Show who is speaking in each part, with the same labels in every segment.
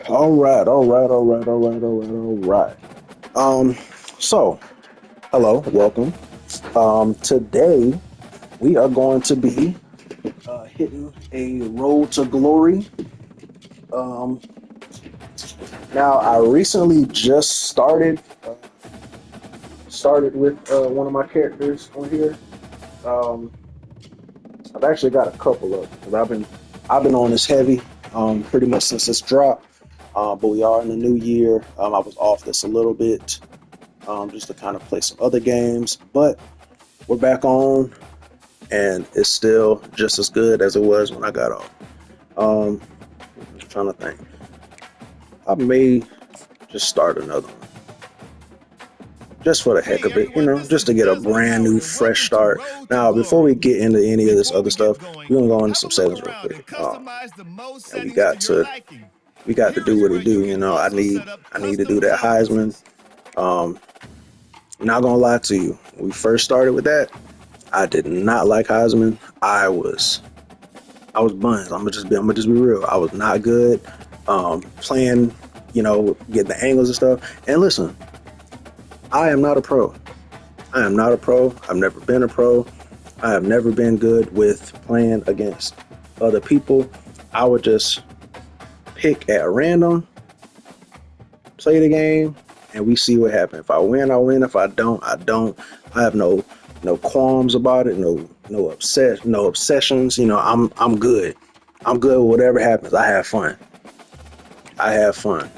Speaker 1: All right, all right, all right, all right, all right, all right. Um, so hello, welcome. Today we are going to be hitting a road to glory. Um, Now I recently just started with one of my characters on here. Um, I've actually got a couple of them 'cause I've been on this heavy pretty much since this drop. But we are in the new year. I was off this a little bit just to kind of play some other games, but we're back on, and it's still just as good as it was when I got off. I'm trying to think. I may just start another one just for the heck
Speaker 2: Hey
Speaker 1: of it,
Speaker 2: everyone, this
Speaker 1: just to
Speaker 2: is
Speaker 1: get a
Speaker 2: Desmond
Speaker 1: brand new,
Speaker 2: Howard and
Speaker 1: fresh
Speaker 2: welcome to
Speaker 1: start.
Speaker 2: Road to
Speaker 1: Now, before
Speaker 2: Glory.
Speaker 1: we get into any of this
Speaker 2: Before
Speaker 1: other
Speaker 2: we get
Speaker 1: stuff,
Speaker 2: going,
Speaker 1: we're gonna go into
Speaker 2: have
Speaker 1: some
Speaker 2: a look
Speaker 1: settings real
Speaker 2: around and
Speaker 1: quick.
Speaker 2: customize the mode
Speaker 1: And we
Speaker 2: settings to
Speaker 1: got
Speaker 2: your
Speaker 1: to
Speaker 2: liking.
Speaker 1: we got to
Speaker 2: Here
Speaker 1: do
Speaker 2: is
Speaker 1: what
Speaker 2: where
Speaker 1: it do.
Speaker 2: you can
Speaker 1: I
Speaker 2: also
Speaker 1: need
Speaker 2: set up
Speaker 1: I need to do
Speaker 2: custom
Speaker 1: that Heisman.
Speaker 2: preferences.
Speaker 1: Um, Not gonna lie to you, when we first started with that, I did not like Heisman. I was buns. I'm gonna just be real. I was not good playing, getting the angles and stuff. And listen, I am not a pro. I am not a pro. I've never been a pro. I have never been good with playing against other people. I would just pick at random, play the game, and we see what happens. If I win, I win. If I don't, I don't. I have no qualms about it. No obsessions. I'm good. I'm good with whatever happens. I have fun. I have fun.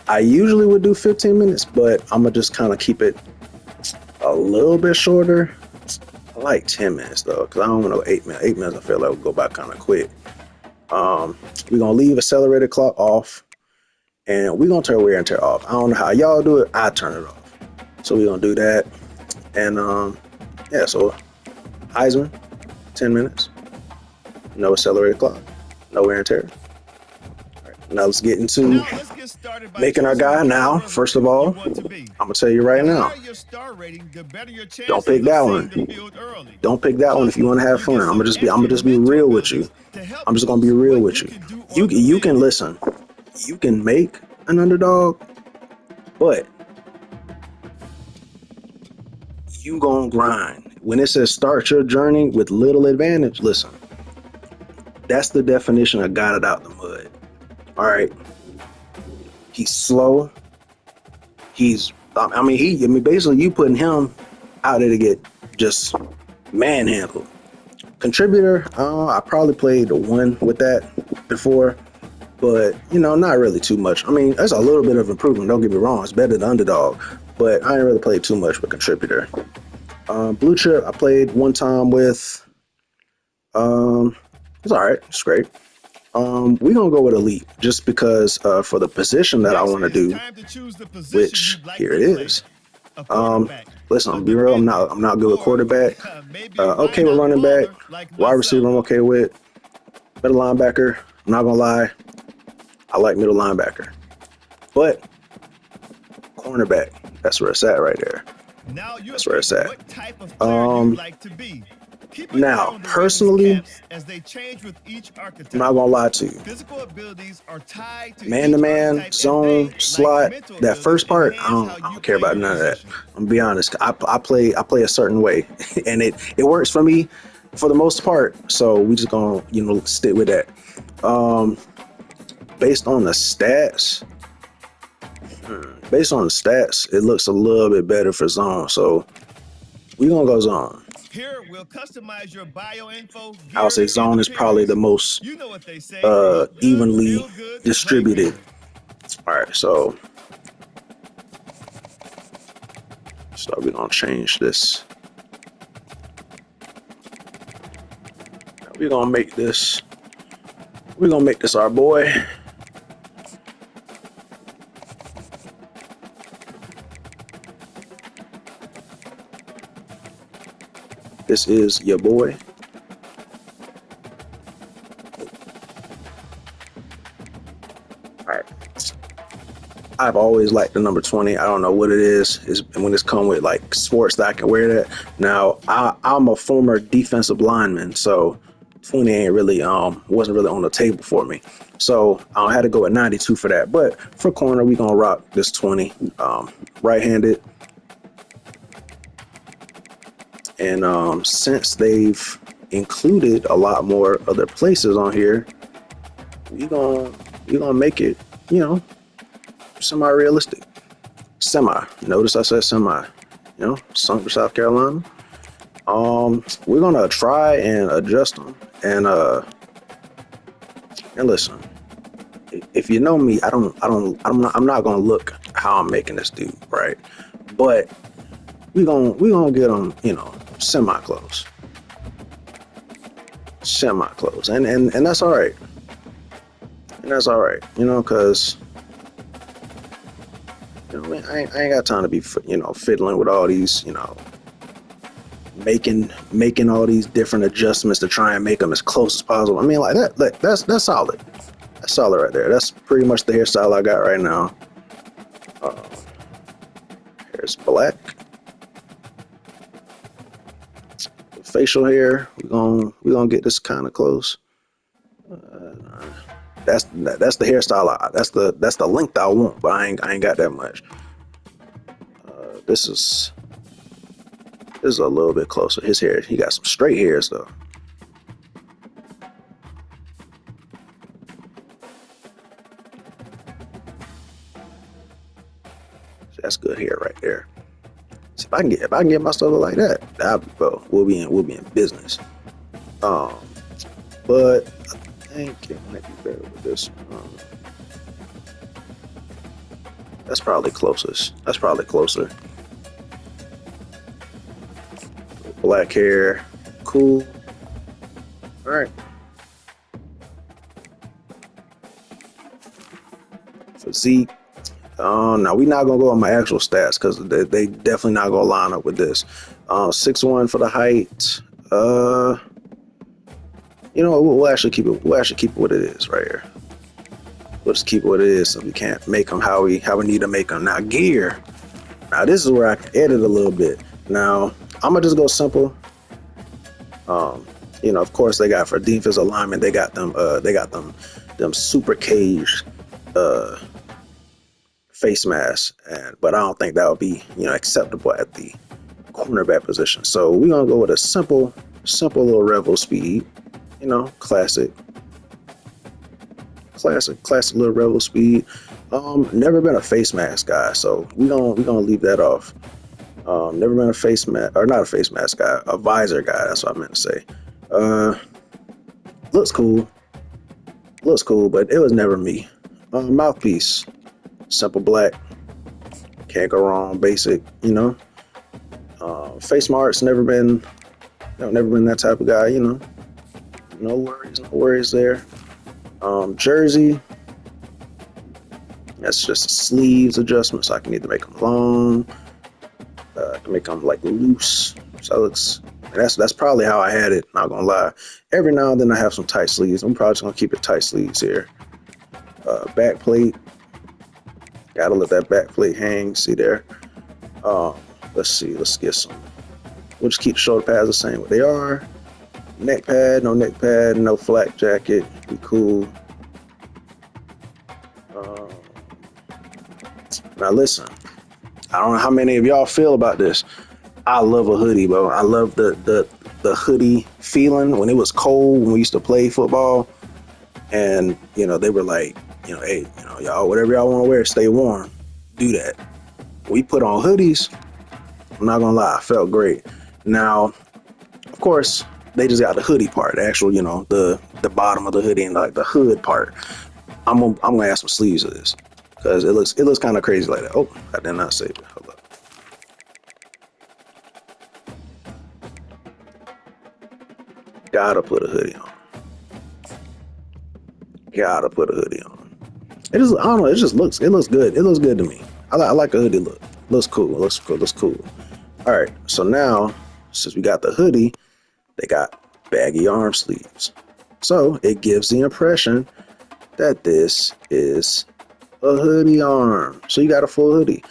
Speaker 1: I usually would do 15 minutes, but I'm gonna just kind of keep it a little bit shorter. I like 10 minutes though, because I don't want to go 8 minutes. 8 minutes, I feel like will go by kind of quick. We're gonna leave accelerated clock off, and we're gonna turn wear and tear off. I don't know how y'all do it. I turn it off. So we're gonna do that, and yeah. So Heisman, 10 minutes, no accelerated clock, no wear and tear. All right, now let's get into
Speaker 2: Now let's get started by
Speaker 1: making our
Speaker 2: choosing the
Speaker 1: guy. Now,
Speaker 2: caliber of
Speaker 1: first of
Speaker 2: recruit you
Speaker 1: all,
Speaker 2: want to be.
Speaker 1: I'm gonna tell you right
Speaker 2: The
Speaker 1: now.
Speaker 2: higher your star rating, the better your
Speaker 1: Don't
Speaker 2: chances
Speaker 1: pick
Speaker 2: of
Speaker 1: that
Speaker 2: seeing
Speaker 1: one.
Speaker 2: the field early.
Speaker 1: Don't pick that one if
Speaker 2: Plus,
Speaker 1: you want to have
Speaker 2: you
Speaker 1: fun.
Speaker 2: get
Speaker 1: I'm gonna
Speaker 2: some
Speaker 1: just be I'm gonna
Speaker 2: extra
Speaker 1: just be
Speaker 2: mentor
Speaker 1: real with you.
Speaker 2: abilities to help
Speaker 1: I'm just gonna be
Speaker 2: boost
Speaker 1: real
Speaker 2: what
Speaker 1: with
Speaker 2: you
Speaker 1: you.
Speaker 2: can do
Speaker 1: You
Speaker 2: on the
Speaker 1: you can
Speaker 2: field.
Speaker 1: listen. You can make an underdog, but you gonna grind. When it says start your journey with little advantage, listen, that's the definition of got it out the mud. All right, he's slow. Basically, you putting him out there to get just manhandled. Contributor, I probably played the one with that before, but not really too much. I mean, that's a little bit of improvement. Don't get me wrong; it's better than underdog, but I ain't really played too much with contributor. Blue chip, I played one time with. It's all right. It's great. We're gonna go with elite just because for the position that I
Speaker 2: Next,
Speaker 1: want to
Speaker 2: it is
Speaker 1: do,
Speaker 2: time to choose the position
Speaker 1: which
Speaker 2: you'd like
Speaker 1: here
Speaker 2: to
Speaker 1: it
Speaker 2: play.
Speaker 1: is.
Speaker 2: A
Speaker 1: Um,
Speaker 2: quarterback,
Speaker 1: Listen,
Speaker 2: a
Speaker 1: I'm be real.
Speaker 2: defender,
Speaker 1: I'm not good with
Speaker 2: or
Speaker 1: quarterback.
Speaker 2: maybe a
Speaker 1: Okay with
Speaker 2: wideout
Speaker 1: running back,
Speaker 2: mauler like
Speaker 1: wide receiver.
Speaker 2: myself.
Speaker 1: I'm okay with. Middle linebacker. I'm not gonna lie. I like middle linebacker, but cornerback. That's where it's at right there.
Speaker 2: Now you'll
Speaker 1: That's where
Speaker 2: pick
Speaker 1: it's at.
Speaker 2: what type of player you'd
Speaker 1: Um,
Speaker 2: like to be. Keep an eye
Speaker 1: Now
Speaker 2: on the Ravens
Speaker 1: personally,
Speaker 2: caps as they change with each
Speaker 1: I'm not
Speaker 2: archetype.
Speaker 1: gonna lie to you.
Speaker 2: Physical abilities are tied to
Speaker 1: Man to
Speaker 2: each
Speaker 1: man,
Speaker 2: archetype, and
Speaker 1: zone,
Speaker 2: they, like
Speaker 1: slot,
Speaker 2: mental
Speaker 1: that
Speaker 2: abilities,
Speaker 1: first part,
Speaker 2: enhance how
Speaker 1: I
Speaker 2: you
Speaker 1: don't care
Speaker 2: play
Speaker 1: about
Speaker 2: your
Speaker 1: none of that.
Speaker 2: position.
Speaker 1: I'm gonna be honest. I play a certain way, and it works for me for the most part. So we just gonna stick with that. Um, based on the stats, it looks a little bit better for zone. So we gonna go zone.
Speaker 2: Here, we'll customize your bioinfo,
Speaker 1: I would
Speaker 2: gear,
Speaker 1: say
Speaker 2: and
Speaker 1: zone is probably the
Speaker 2: appearance.
Speaker 1: most
Speaker 2: You know what they say, look good,
Speaker 1: evenly
Speaker 2: feel good, play
Speaker 1: distributed.
Speaker 2: good.
Speaker 1: All right, so we're gonna change this. We're gonna make this. We're gonna make this our boy. This is your boy. All right. I've always liked the number 20. I don't know what it is when it's come with sports that I can wear that. Now I'm a former defensive lineman, so 20 ain't really wasn't really on the table for me. So I had to go at 92 for that. But for corner, we gonna rock this 20. Right-handed. And since they've included a lot more other places on here, we gonna make it, you know, semi-realistic. Semi. Notice I said semi. You know, Sumter, South Carolina. We're gonna try and adjust them. And listen, if you know me, I'm not gonna look how I'm making this dude, right? But we gonna get them, you know, semi close, and that's all right. And that's all right, you know, because you know, I ain't got time to be, you know, fiddling with all these, you know, making all these different adjustments to try and make them as close as possible. I mean, like that's solid. That's solid right there. That's pretty much the hairstyle I got right now. Hair's black. Facial hair, we're gonna get this kind of close. That's the hairstyle. That's the length I want, but I ain't got that much. This is a little bit closer. His hair, he got some straight hairs though. That's good hair right there. So if I can get my stuff like that, bro, we'll be in business. But I think it might be better with this. That's probably closest. That's probably closer. Black hair, cool. All right. Physique. Now we're not gonna go on my actual stats because they definitely not gonna line up with this. 6'1" for the height. You know, we'll actually keep it. We'll actually keep it what it is right here. We'll just keep it what it is, so we can't make them how we need to make them. Now gear. Now this is where I can edit a little bit. Now I'm gonna just go simple. You know, of course they got for defensive alignment. They got them super cage face masks, but I don't think that would be, you know, acceptable at the cornerback position. So we're gonna go with a simple little revel speed. You know, classic little revel speed. Never been a face mask guy, so we gonna leave that off. Never been a face mask, or not a face mask guy, a visor guy. That's what I meant to say. Looks cool, but it was never me. Mouthpiece, simple black, can't go wrong. Basic, you know. Face marks, never been that type of guy. You know, no worries there. Jersey, that's just a sleeves adjustment, so I can either make them long, I can make them like loose. So it looks, that's probably how I had it. Not gonna lie. Every now and then I have some tight sleeves. I'm probably just gonna keep it tight sleeves here. Back plate, gotta let that back plate hang. See there. Let's see. Let's get some. We'll just keep the shoulder pads the same what they are. Neck pad, no flak jacket. Be cool. Now listen, I don't know how many of y'all feel about this. I love a hoodie, bro. I love the hoodie feeling when it was cold when we used to play football, and you know they were like, you know, hey, you know, y'all, whatever y'all want to wear, stay warm. Do that. We put on hoodies. I'm not gonna lie, I felt great. Now, of course, they just got the hoodie part, the actual, you know, the bottom of the hoodie and like the hood part. I'm gonna add some sleeves of this because it looks kind of crazy like that. Oh, I did not save it. Hold up. Gotta put a hoodie on. Gotta put a hoodie on. It just, I don't know. It looks good. It looks good to me. I like a hoodie look. Looks cool. Looks cool. All right. So now, since we got the hoodie, they got baggy arm sleeves. So it gives the impression that this is a hoodie arm. So you got a full hoodie.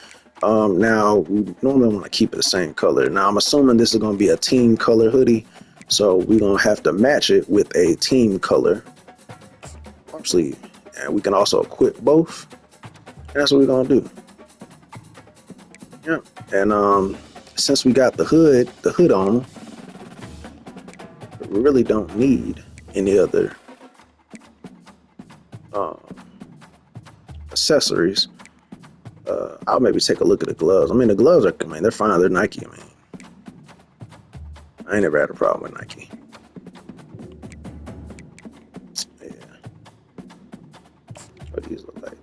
Speaker 1: Now we normally want to keep it the same color. Now I'm assuming this is going to be a team color hoodie. So we're gonna have to match it with a team color arm sleeve, and we can also equip both. And that's what we're gonna do. Yeah. And since we got the hood on, we really don't need any other accessories. I'll maybe take a look at the gloves. I mean, the gloves are, I mean, they're fine. They're Nike. I mean, I ain't never had a problem with Nike. Yeah. What these look like?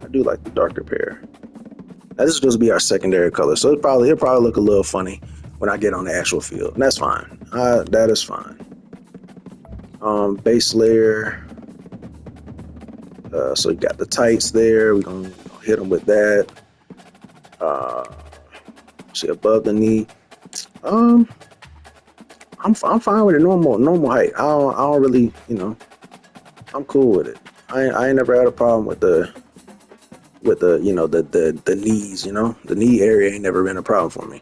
Speaker 1: I do like the darker pair. Now, this is supposed to be our secondary color, so it'll probably look a little funny when I get on the actual field, and that's fine. That is fine. Base layer. So you got the tights there. We're gonna hit them with that. See above the knee. I'm fine with it. Normal height. I don't really, I'm cool with it. I ain't never had a problem with the the knees. The knee area ain't never been a problem for me.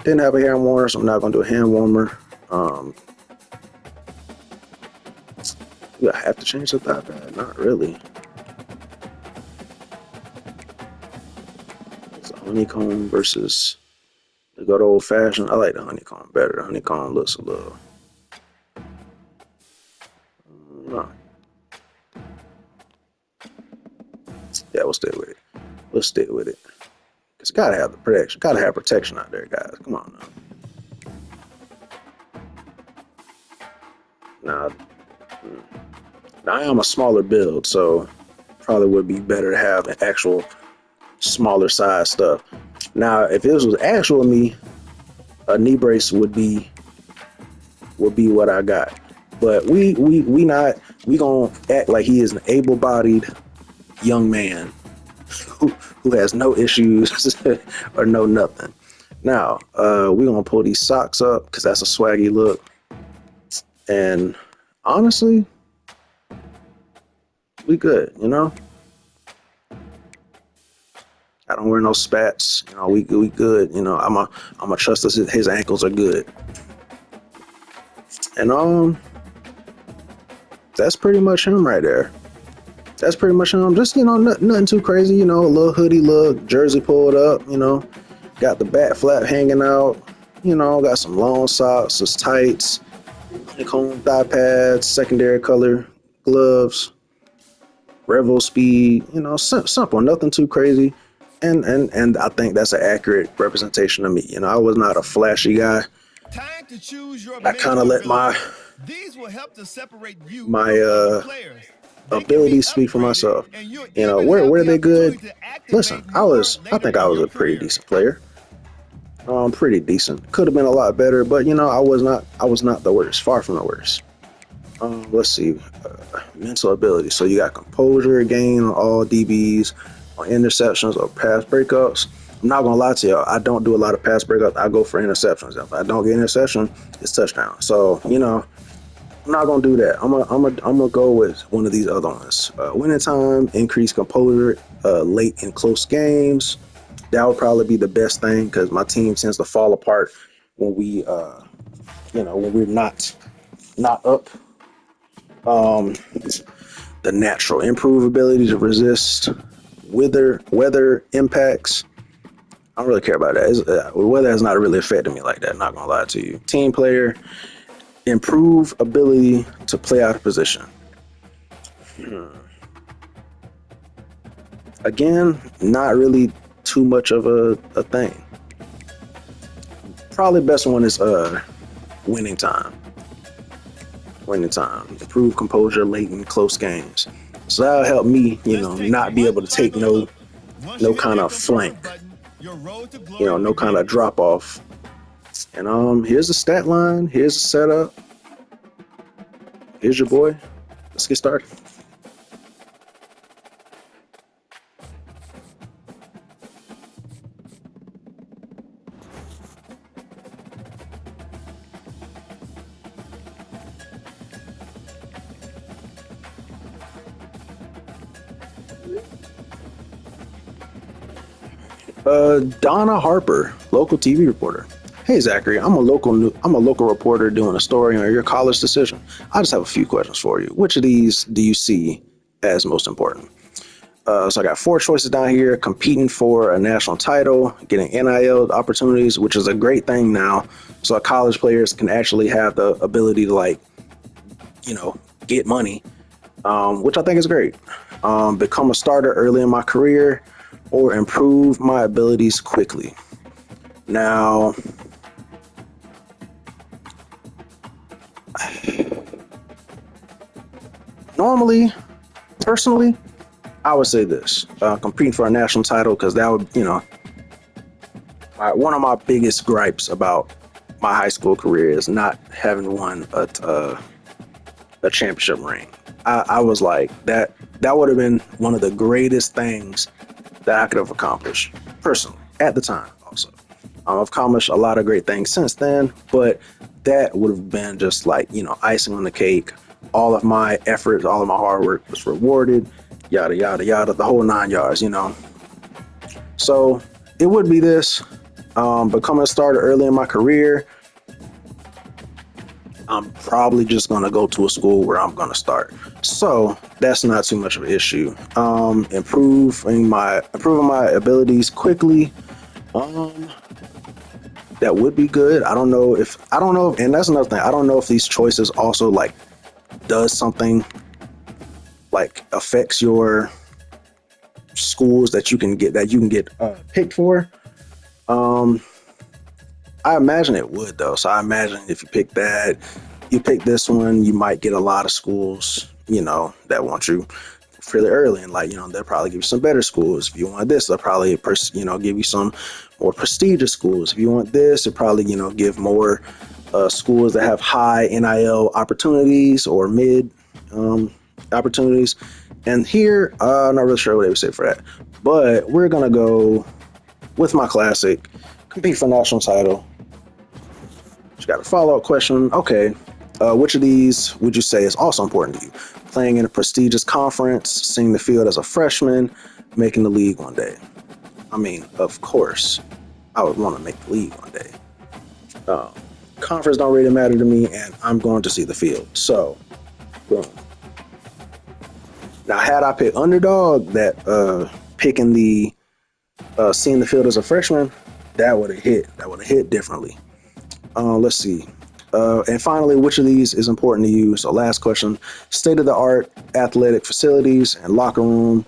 Speaker 1: Didn't have a hand warmer, so I'm not gonna do a hand warmer. Do I have to change the thigh pad? Not really. It's a honeycomb versus the good old fashioned. I like the honeycomb better. The honeycomb looks a little. No. Yeah, we'll stay with it. Let's stay with it. Cause gotta have the protection. Gotta have protection out there, guys. Come on now. Now I am a smaller build, so probably would be better to have an actual smaller size stuff. Now, if this was actual me, a knee brace would be what I got. But we gonna act like he is an able-bodied young man who has no issues or no nothing. Now, we're gonna pull these socks up because that's a swaggy look. And honestly, we good, I don't wear no spats. We good. I'm a trust us. His ankles are good. And that's pretty much him right there. That's pretty much him. Just nothing too crazy. A little hoodie look, jersey pulled up. Got the back flap hanging out. Got some long socks, some tights, honeycomb thigh pads, secondary color gloves, Revo speed. Simple, nothing too crazy. And I think that's an accurate representation of me. I was not a flashy guy.
Speaker 2: Time to choose your
Speaker 1: I kind of let my
Speaker 2: These will help to separate you
Speaker 1: my
Speaker 2: from other players.
Speaker 1: abilities speak for myself. Where they good? Listen, I think I was a pretty decent player. Pretty decent. Could have been a lot better, but I was not the worst. Far from the worst. Let's see, mental ability. So you got composure gain on all DBs, on interceptions or pass breakups. I'm not gonna lie to y'all. I don't do a lot of pass breakups. I go for interceptions. If I don't get interception, it's touchdown. So I'm not gonna do that. I'm gonna go with one of these other ones. Winning time, increased composure, late in close games. That would probably be the best thing because my team tends to fall apart when when we're not up. The natural improve ability to resist weather impacts. I don't really care about that. Weather has not really affected me like that. Not gonna lie to you. Team player, improve ability to play out of position. Again, not really too much of a thing. Probably best one is winning time. Winning time. Improve composure late in close games. So that'll help me, not be able to take no kind of flank. No kind of drop off. And here's the stat line. Here's the setup. Here's your boy. Let's get started. Donna Harper, local TV reporter. Hey Zachary, I'm a local reporter doing a story on your college decision. I just have a few questions for you. Which of these do you see as most important? So I got four choices down here: competing for a national title, getting NIL opportunities, which is a great thing now. So college players can actually have the ability to get money, which I think is great. Become a starter early in my career, or improve my abilities quickly. Now, normally, personally, I would say this: competing for a national title, because that would, one of my biggest gripes about my high school career is not having won a championship ring. I was like that. That would have been one of the greatest things that I could have accomplished personally at the time. Also, I've accomplished a lot of great things since then, but that would have been just like icing on the cake. All of my efforts, all of my hard work was rewarded. Yada yada yada, the whole 9 yards. So it would be this. Becoming a starter early in my career, I'm probably just going to go to a school where I'm going to start. So that's not too much of an issue. Improving my abilities quickly. That would be good. I don't know, and that's another thing. I don't know if these choices also does something affects your schools that you can get picked for. I imagine it would though. So I imagine if you pick this one, you might get a lot of schools, that want you fairly early, and they'll probably give you some better schools. If you want this, they'll probably give you some more prestigious schools. If you want this, they'll probably give more schools that have high NIL opportunities or mid opportunities. And here, I'm not really sure what they would say for that, but we're gonna go with my classic: compete for a national title. Just got a follow-up question. Okay, which of these would you say is also important to you? Playing in a prestigious conference, seeing the field as a freshman, making the league one day. I mean, of course, I would want to make the league one day. Conference don't really matter to me, and I'm going to see the field. So, boom. Now, had I picked underdog, that picking the seeing the field as a freshman, that would have hit. That would have hit differently. Let's see. And finally, which of these is important to you? So last question: state-of-the-art athletic facilities and locker room,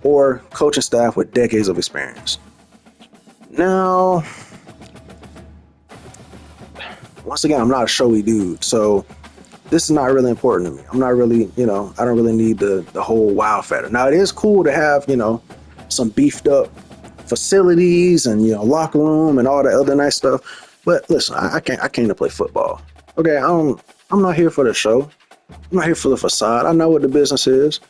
Speaker 1: or coaching staff with decades of experience. Now, once again, I'm not a showy dude, so this is not really important to me. I'm not really, I don't really need the whole wow factor. Now, it is cool to have, some beefed up facilities and locker room and all that other nice stuff. But listen, I came to play football. Okay, I'm not here for the show. I'm not here for the facade. I know what the business is.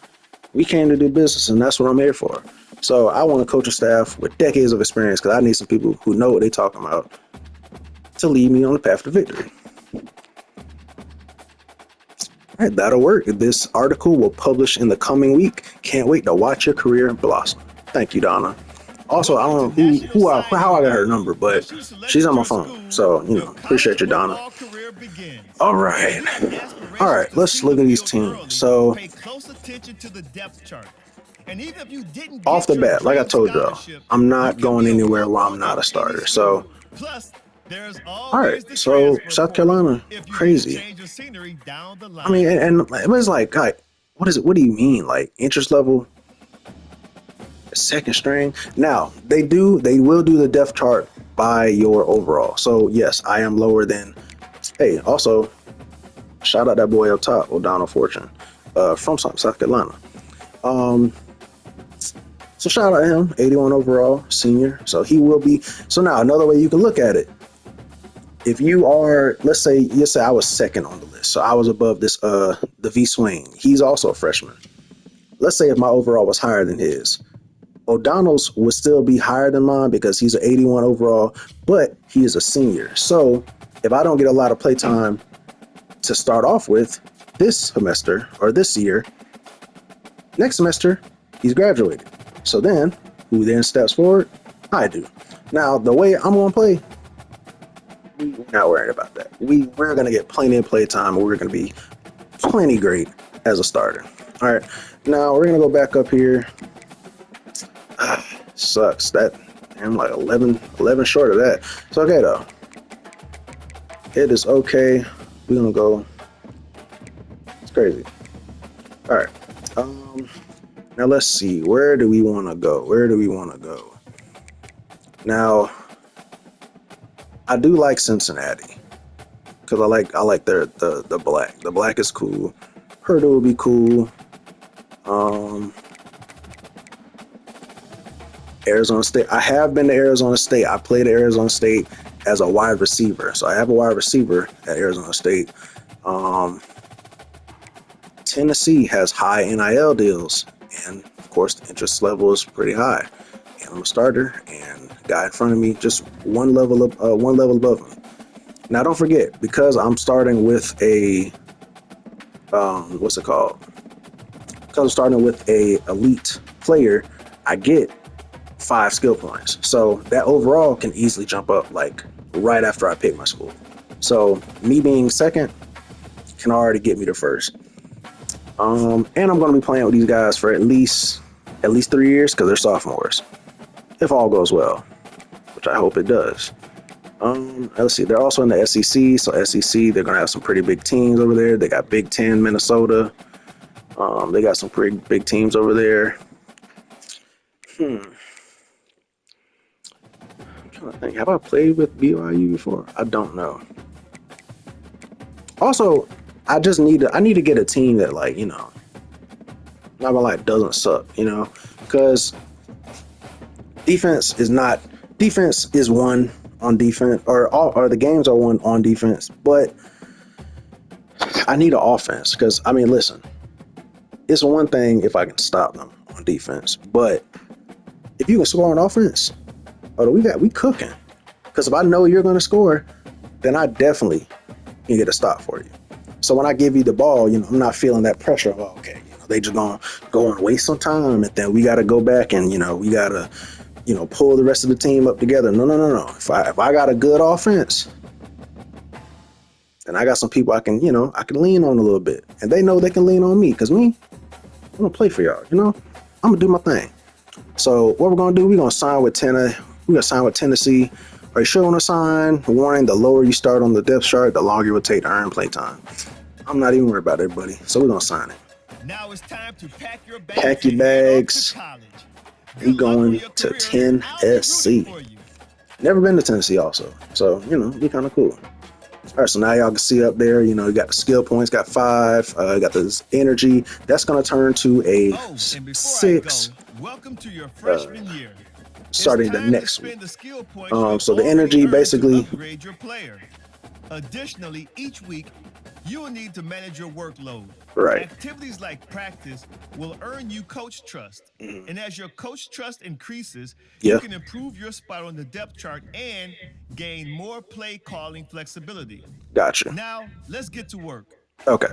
Speaker 1: We came to do business, and that's what I'm here for. So I want a coaching staff with decades of experience, because I need some people who know what they're talking about to lead me on the path to victory. All right, that'll work. This article will publish in the coming week. Can't wait to watch your career blossom. Thank you, Donna. Also, I don't know how I got her number, but she's on my phone. So, appreciate you, Donna. All right. All right, let's look at these teams. So, off the bat, like I told y'all, I'm not going anywhere where I'm not a starter. So, all right. So, South Carolina, crazy. I mean, and it was like, God, what is it? What do you mean? Like, interest level? Second string. Now they will do the depth chart by your overall. So yes, I am lower than. Hey, also shout out that boy up top, O'Donnell Fortune, from South Carolina. So shout out him, 81 overall, senior. So he will be. So now another way you can look at it: if you are, let's say I was second on the list, so I was above this the V Swain. He's also a freshman. Let's say if my overall was higher than his, O'Donnell's would still be higher than mine because he's an 81 overall, but he is a senior. So if I don't get a lot of play time to start off with this semester or this year, next semester, he's graduated. So then, who then steps forward? I do. Now, the way I'm going to play, we're not worried about that. We're going to get plenty of play time, and we're going to be plenty great as a starter. All right. Now, we're going to go back up here. Sucks. I'm like 11 short of that. It's okay, though. It is okay. We're going to go. It's crazy. All right. Now, let's see. Where do we want to go? Now, I do like Cincinnati because I like the black. The black is cool. Purdue will be cool. Arizona State. I have been to Arizona State. I played at Arizona State as a wide receiver, so I have a wide receiver at Arizona State. Tennessee has high NIL deals, and of course the interest level is pretty high. And I'm a starter, and guy in front of me just one level above me. Now don't forget, because I'm starting with a what's it called? Because I'm starting with a elite player, I get 5 skill points. So that overall can easily jump up like right after I pick my school. So me being second can already get me to first. And I'm going to be playing with these guys for at least 3 years because they're sophomores, if all goes well, which I hope it does. Let's see. They're also in the SEC, so SEC they're going to have some pretty big teams over there. They got Big Ten, Minnesota. They got some pretty big teams over there. I'm trying to think. Have I played with BYU before? I don't know. Also, I need to get a team that not gonna lie, doesn't suck, because defense is one on defense, or the games are one on defense, but I need an offense because listen, it's one thing if I can stop them on defense, but if you can score on offense, we cooking. Because if I know you're gonna score, then I definitely can get a stop for you. So when I give you the ball, I'm not feeling that pressure of, okay, they just gonna go and waste some time, and then we got to go back and we got to pull the rest of the team up together. No. If I got a good offense, then I got some people I can lean on a little bit, and they know they can lean on me because I'm gonna play for y'all. I'm gonna do my thing. So what we're gonna do? We're gonna sign with Tennessee. Are you sure you want to sign? Warning: the lower you start on the depth chart, the longer it will take to earn play time. I'm not even worried about it, buddy. So we're gonna sign it.
Speaker 2: Now it's time to pack your bags.
Speaker 1: Pack your bags. We going to Tennessee. Never been to Tennessee, also. So be kind of cool. All right, so now y'all can see up there. You got the skill points. Got 5. Got this energy. That's gonna turn to a 6.
Speaker 2: Welcome to your freshman year.
Speaker 1: Starting the next week. So the energy basically
Speaker 2: upgrade your player. Additionally, each week you will need to manage your workload.
Speaker 1: Right.
Speaker 2: Activities like practice will earn you coach trust. And as your coach trust increases, you can improve your spot on the depth chart and gain more play calling flexibility.
Speaker 1: Gotcha.
Speaker 2: Now, let's get to work.
Speaker 1: Okay.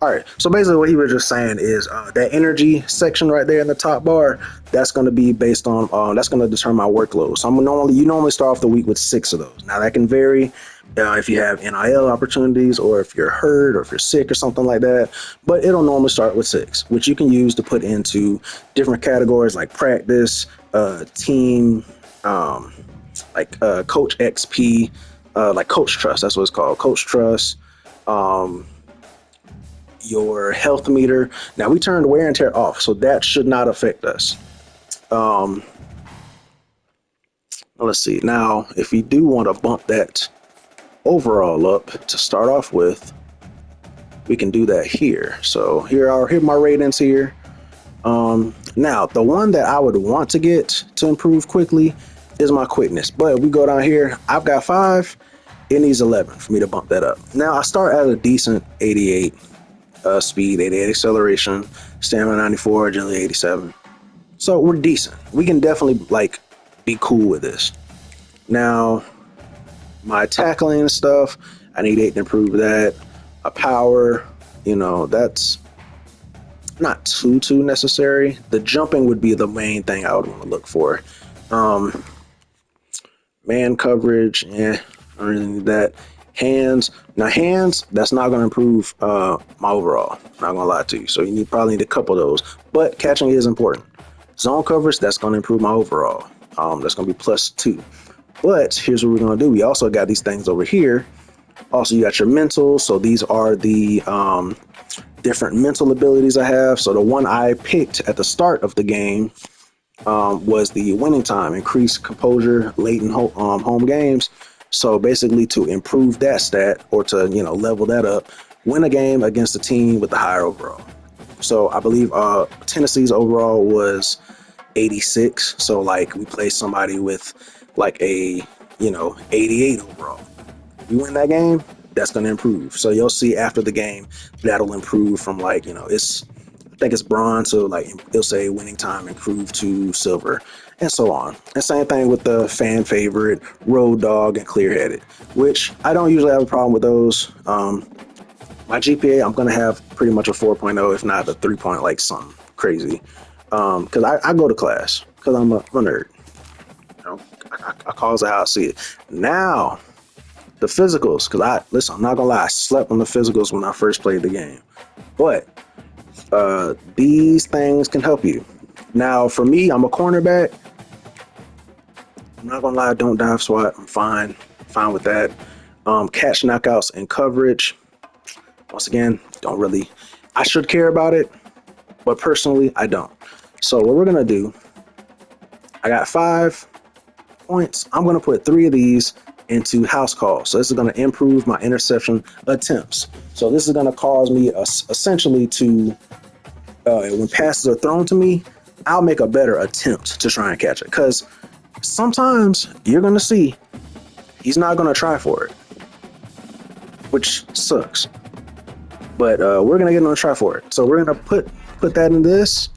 Speaker 1: All right, so basically what he was just saying is that energy section right there in the top bar, that's going to be based on, that's going to determine my workload. So you normally start off the week with 6 of those. Now that can vary if you have NIL opportunities or if you're hurt or if you're sick or something like that, but it'll normally start with 6, which you can use to put into different categories like practice, team, like coach XP, like coach trust, that's what it's called, coach trust, your health meter. Now we turned wear and tear off, so that should not affect us. Let's see. Now, if we do want to bump that overall up to start off with, we can do that here. So here are my ratings here. Now the one that I would want to get to improve quickly is my quickness, but we go down here. I've got 5. It needs 11 for me to bump that up. Now I start at a decent 88. Speed 88, acceleration, stamina 94, agility 87. So we're decent. We can definitely be cool with this. Now, my tackling and stuff, I need 8 to improve that. A power, that's not too necessary. The jumping would be the main thing I would want to look for. Um, Man coverage, I don't really need that. Hands, now hands, that's not going to improve my overall. Not gonna lie to you. So you probably need a couple of those. But catching is important. Zone coverage, that's going to improve my overall. That's going to be +2. But here's what we're going to do. We also got these things over here. Also, you got your mental. So these are the different mental abilities I have. So the one I picked at the start of the game was the winning time, increase composure late in home games. So basically, to improve that stat or to level that up, win a game against a team with the higher overall. So I believe Tennessee's overall was 86. So like we play somebody with like a 88 overall. You win that game, that's going to improve. So you'll see after the game that'll improve from like I think it's bronze, so like it'll say winning time improved to silver, and so on. And same thing with the fan favorite, road dog, and clear headed, which I don't usually have a problem with those. My GPA, I'm gonna have pretty much a 4.0, if not a 3 point, like something crazy. Because I go to class because I'm a nerd. I calls it how I see it. Now the physicals, because listen, I'm not gonna lie, I slept on the physicals when I first played the game, but these things can help you. Now, for me, I'm a cornerback. I'm not gonna lie, don't dive swat. I'm fine with that. Catch knockouts and coverage. Once again, don't really. I should care about it, but personally, I don't. So what we're gonna do? I got 5 points. I'm gonna put 3 of these into house calls. So this is gonna improve my interception attempts. So this is gonna cause me essentially to when passes are thrown to me, I'll make a better attempt to try and catch it. Because sometimes you're going to see he's not going to try for it, which sucks. But we're going to get him to try for it. So we're going to put that in this.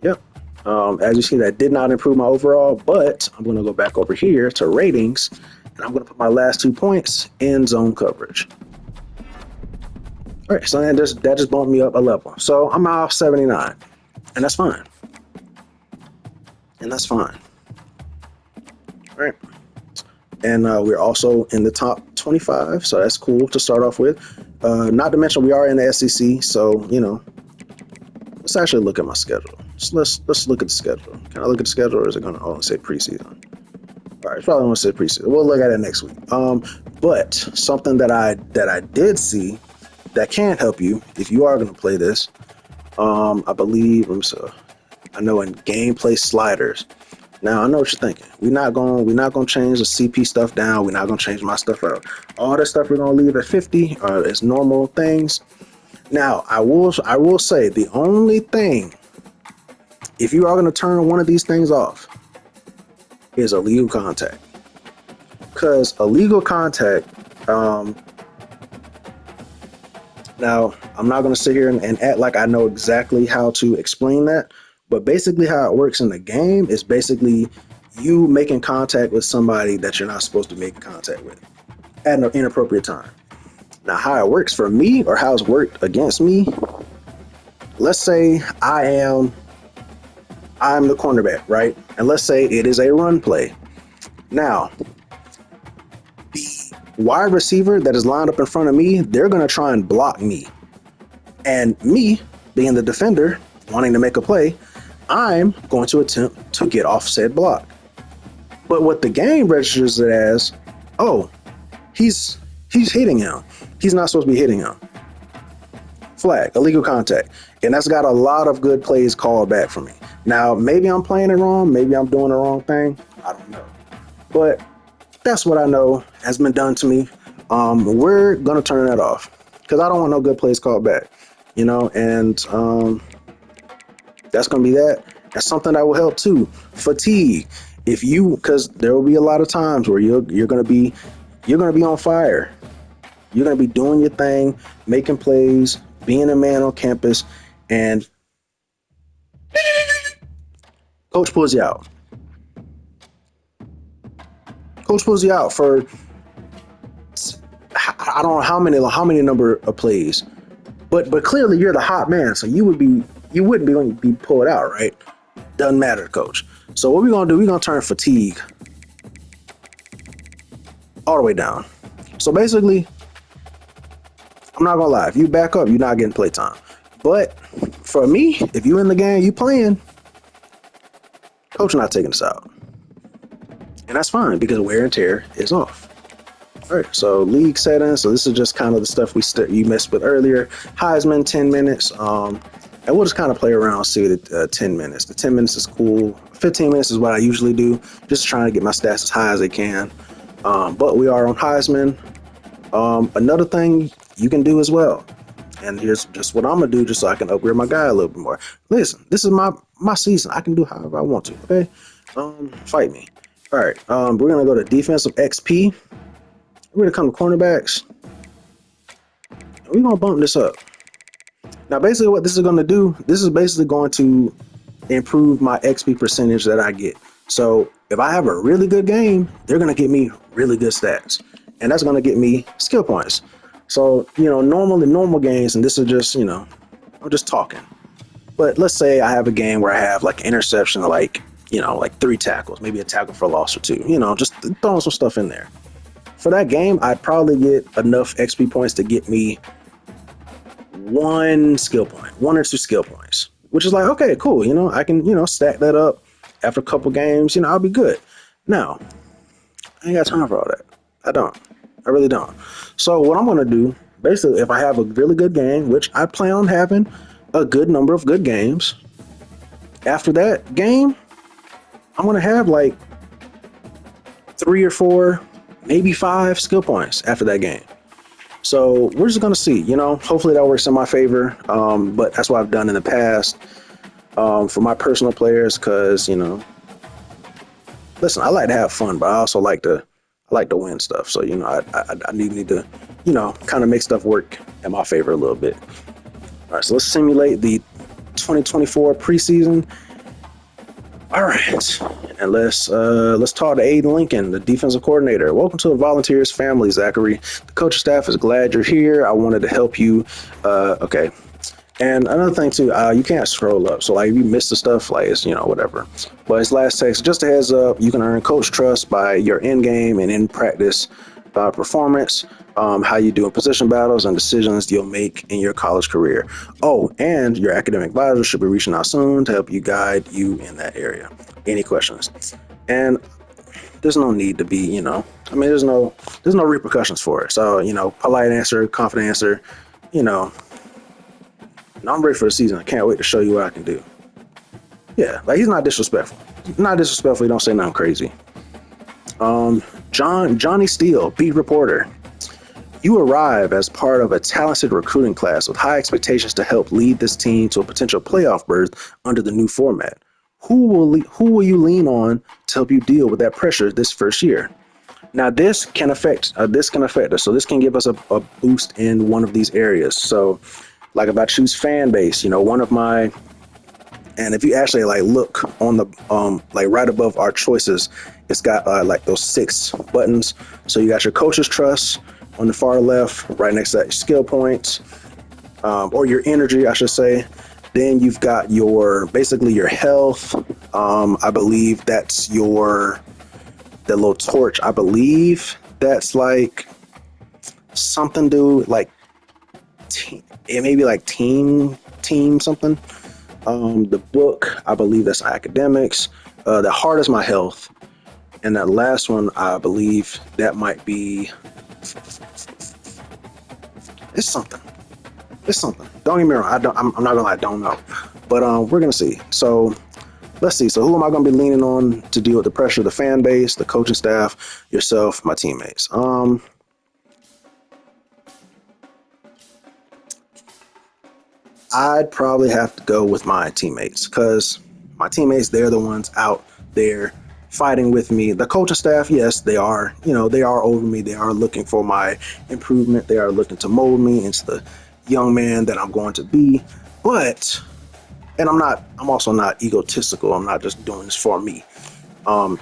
Speaker 1: Yep. As you see, that did not improve my overall, but I'm going to go back over here to ratings, and I'm going to put my last 2 points in zone coverage. All right, so that just bumped me up a level. So I'm off 79, and that's fine. All right. And we're also in the top 25, so that's cool to start off with. Not to mention we are in the SEC, so let's actually look at my schedule. So let's look at the schedule. Can I look at the schedule, or is it going to only say preseason? All right, it's probably going to say preseason. We'll look at it next week. But something that I did see that can help you if you are going to play this. I believe I know in gameplay sliders. Now I know what you're thinking. We're not gonna change the CP stuff down. We're not gonna change my stuff out. All this stuff we're gonna leave at 50 as normal things. Now I will say the only thing, if you are gonna turn one of these things off, is illegal contact. Because illegal contact, now, I'm not going to sit here and act like I know exactly how to explain that, but basically how it works in the game is basically you making contact with somebody that you're not supposed to make contact with at an inappropriate time. Now, how it works for me, or how it's worked against me, let's say I'm the cornerback, right? And let's say it is a run play. Now, the wide receiver that is lined up in front of me, they're going to try and block me. And me, being the defender, wanting to make a play, I'm going to attempt to get off said block. But what the game registers it as, oh, he's hitting him. He's not supposed to be hitting him. Flag, illegal contact. And that's got a lot of good plays called back for me. Now, maybe I'm playing it wrong. Maybe I'm doing the wrong thing. I don't know. But that's what I know has been done to me. We're going to turn that off because I don't want no good plays called back, and that's going to be that. That's something that will help too. Fatigue. Because there will be a lot of times where you're going to be on fire. You're going to be doing your thing, making plays, being a man on campus, and coach pulls you out. Coach pulls you out for I don't know how many number of plays, but clearly you're the hot man, so you wouldn't be going to be pulled out, right? Doesn't matter, coach. So what we're gonna do? We're gonna turn fatigue all the way down. So basically, I'm not gonna lie. If you back up, you're not getting playtime. But for me, if you in the game, you playing, coach not taking us out, and that's fine because wear and tear is off. All right, so league settings. So this is just kind of the stuff you messed with earlier. Heisman 10 minutes. And we'll just kind of play around, see the 10 minutes. The 10 minutes is cool. 15 minutes is what I usually do, just trying to get my stats as high as they can. But we are on Heisman. Another thing you can do as well, and here's just what I'm gonna do, just so I can upgrade my guy a little bit more. Listen, this is my season. I can do however I want to. Okay, fight me. All right, we're gonna go to defensive XP. We're gonna come to cornerbacks. And we're gonna bump this up. Now, basically, what this is gonna do, this is basically going to improve my XP percentage that I get. So if I have a really good game, they're gonna give me really good stats, and that's gonna get me skill points. So normally normal games, and this is just I'm just talking. But let's say I have a game where I have like an interception, like like 3 tackles, maybe a tackle for a loss or 2. Just throwing some stuff in there. For that game, I'd probably get enough XP points to get me 1 skill point, 1 or 2 skill points, which is like, okay, cool. I can, stack that up after a couple games, I'll be good. Now, I ain't got time for all that. I don't. I really don't. So what I'm going to do, basically, if I have a really good game, which I plan on having a good number of good games, after that game, I'm going to have like 3 or 4, maybe 5 skill points after that game. So we're just going to see, hopefully that works in my favor. But that's what I've done in the past for my personal players, because, listen, I like to have fun, but I also like to win stuff. So, I need to, kind of make stuff work in my favor a little bit. All right, so let's simulate the 2024 preseason. All right, and let's talk to Aiden Lincoln, the defensive coordinator. Welcome to the Volunteers family, Zachary. The coaching staff is glad you're here. I wanted to help you. Okay. And another thing too, you can't scroll up. So like if you miss the stuff, like it's whatever. But it's last text. Just a heads up, you can earn coach trust by your in-game and in-practice performance, how you do in position battles, and decisions you'll make in your college career. Oh, and your academic advisor should be reaching out soon to help you guide you in that area. Any questions? And there's no need to be, there's no repercussions for it. So, polite answer, confident answer, I'm ready for the season. I can't wait to show you what I can do. Yeah, like he's not disrespectful. Not disrespectful. He don't say nothing crazy. Johnny Steele, beat reporter. You arrive as part of a talented recruiting class with high expectations to help lead this team to a potential playoff berth under the new format. Who will you lean on to help you deal with that pressure this first year? Now, this can affect us. So this can give us a boost in one of these areas. So, like if I choose fan base, one of my, and if you actually like look on the like right above our choices, it's got like those 6 buttons. So you got your coach's trust on the far left, right next to that, skill points, or your energy, I should say. Then you've got basically your health. I believe that's the little torch. I believe that's like something to like, it may be like team something. The book, I believe that's academics. The heart is my health. And that last one, I believe that might be, it's something. Don't get me wrong. I'm not gonna lie, I don't know. But we're gonna see. So let's see. So who am I gonna be leaning on to deal with the pressure? The fan base, the coaching staff, yourself, my teammates. I'd probably have to go with my teammates, because my teammates, they're the ones out there fighting with me. The coaching staff, yes, they are, they are over me. They are looking for my improvement. They are looking to mold me into the young man that I'm going to be. But, and I'm also not egotistical. I'm not just doing this for me.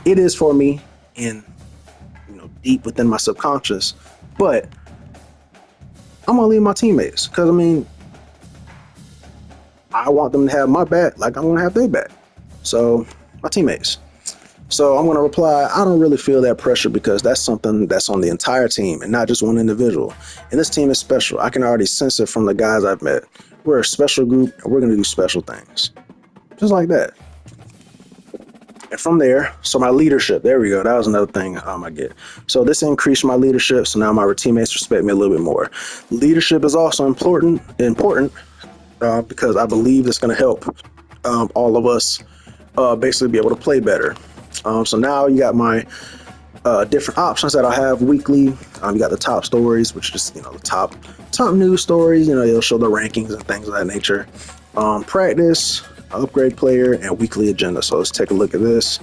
Speaker 1: It is for me in, deep within my subconscious, but I'm gonna leave my teammates, because I want them to have my back like I'm gonna have their back. So my teammates. So I'm going to reply, I don't really feel that pressure because that's something that's on the entire team and not just one individual. And this team is special. I can already sense it from the guys I've met. We're a special group and we're going to do special things. Just like that. And from there, so my leadership, there we go. That was another thing I get. So this increased my leadership. So now my teammates respect me a little bit more. Leadership is also important because I believe it's going to help all of us basically be able to play better. So now you got my different options that I have weekly. You got the top stories, which is just the top news stories. It'll show the rankings and things of that nature. Practice, upgrade player, and weekly agenda. So let's take a look at this.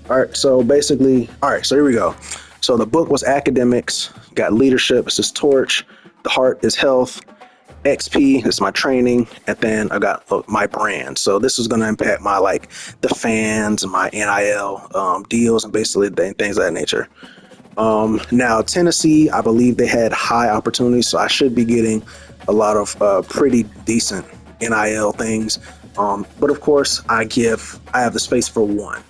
Speaker 1: All right, so here we go. So the book was academics, got leadership, it's just torch, the heart is health, XP is my training, and then I got my brand. So this is going to impact my the fans and my NIL deals and basically things of that nature. Now Tennessee, I believe they had high opportunities, so I should be getting a lot of pretty decent NIL things. But of course, I have the space for one.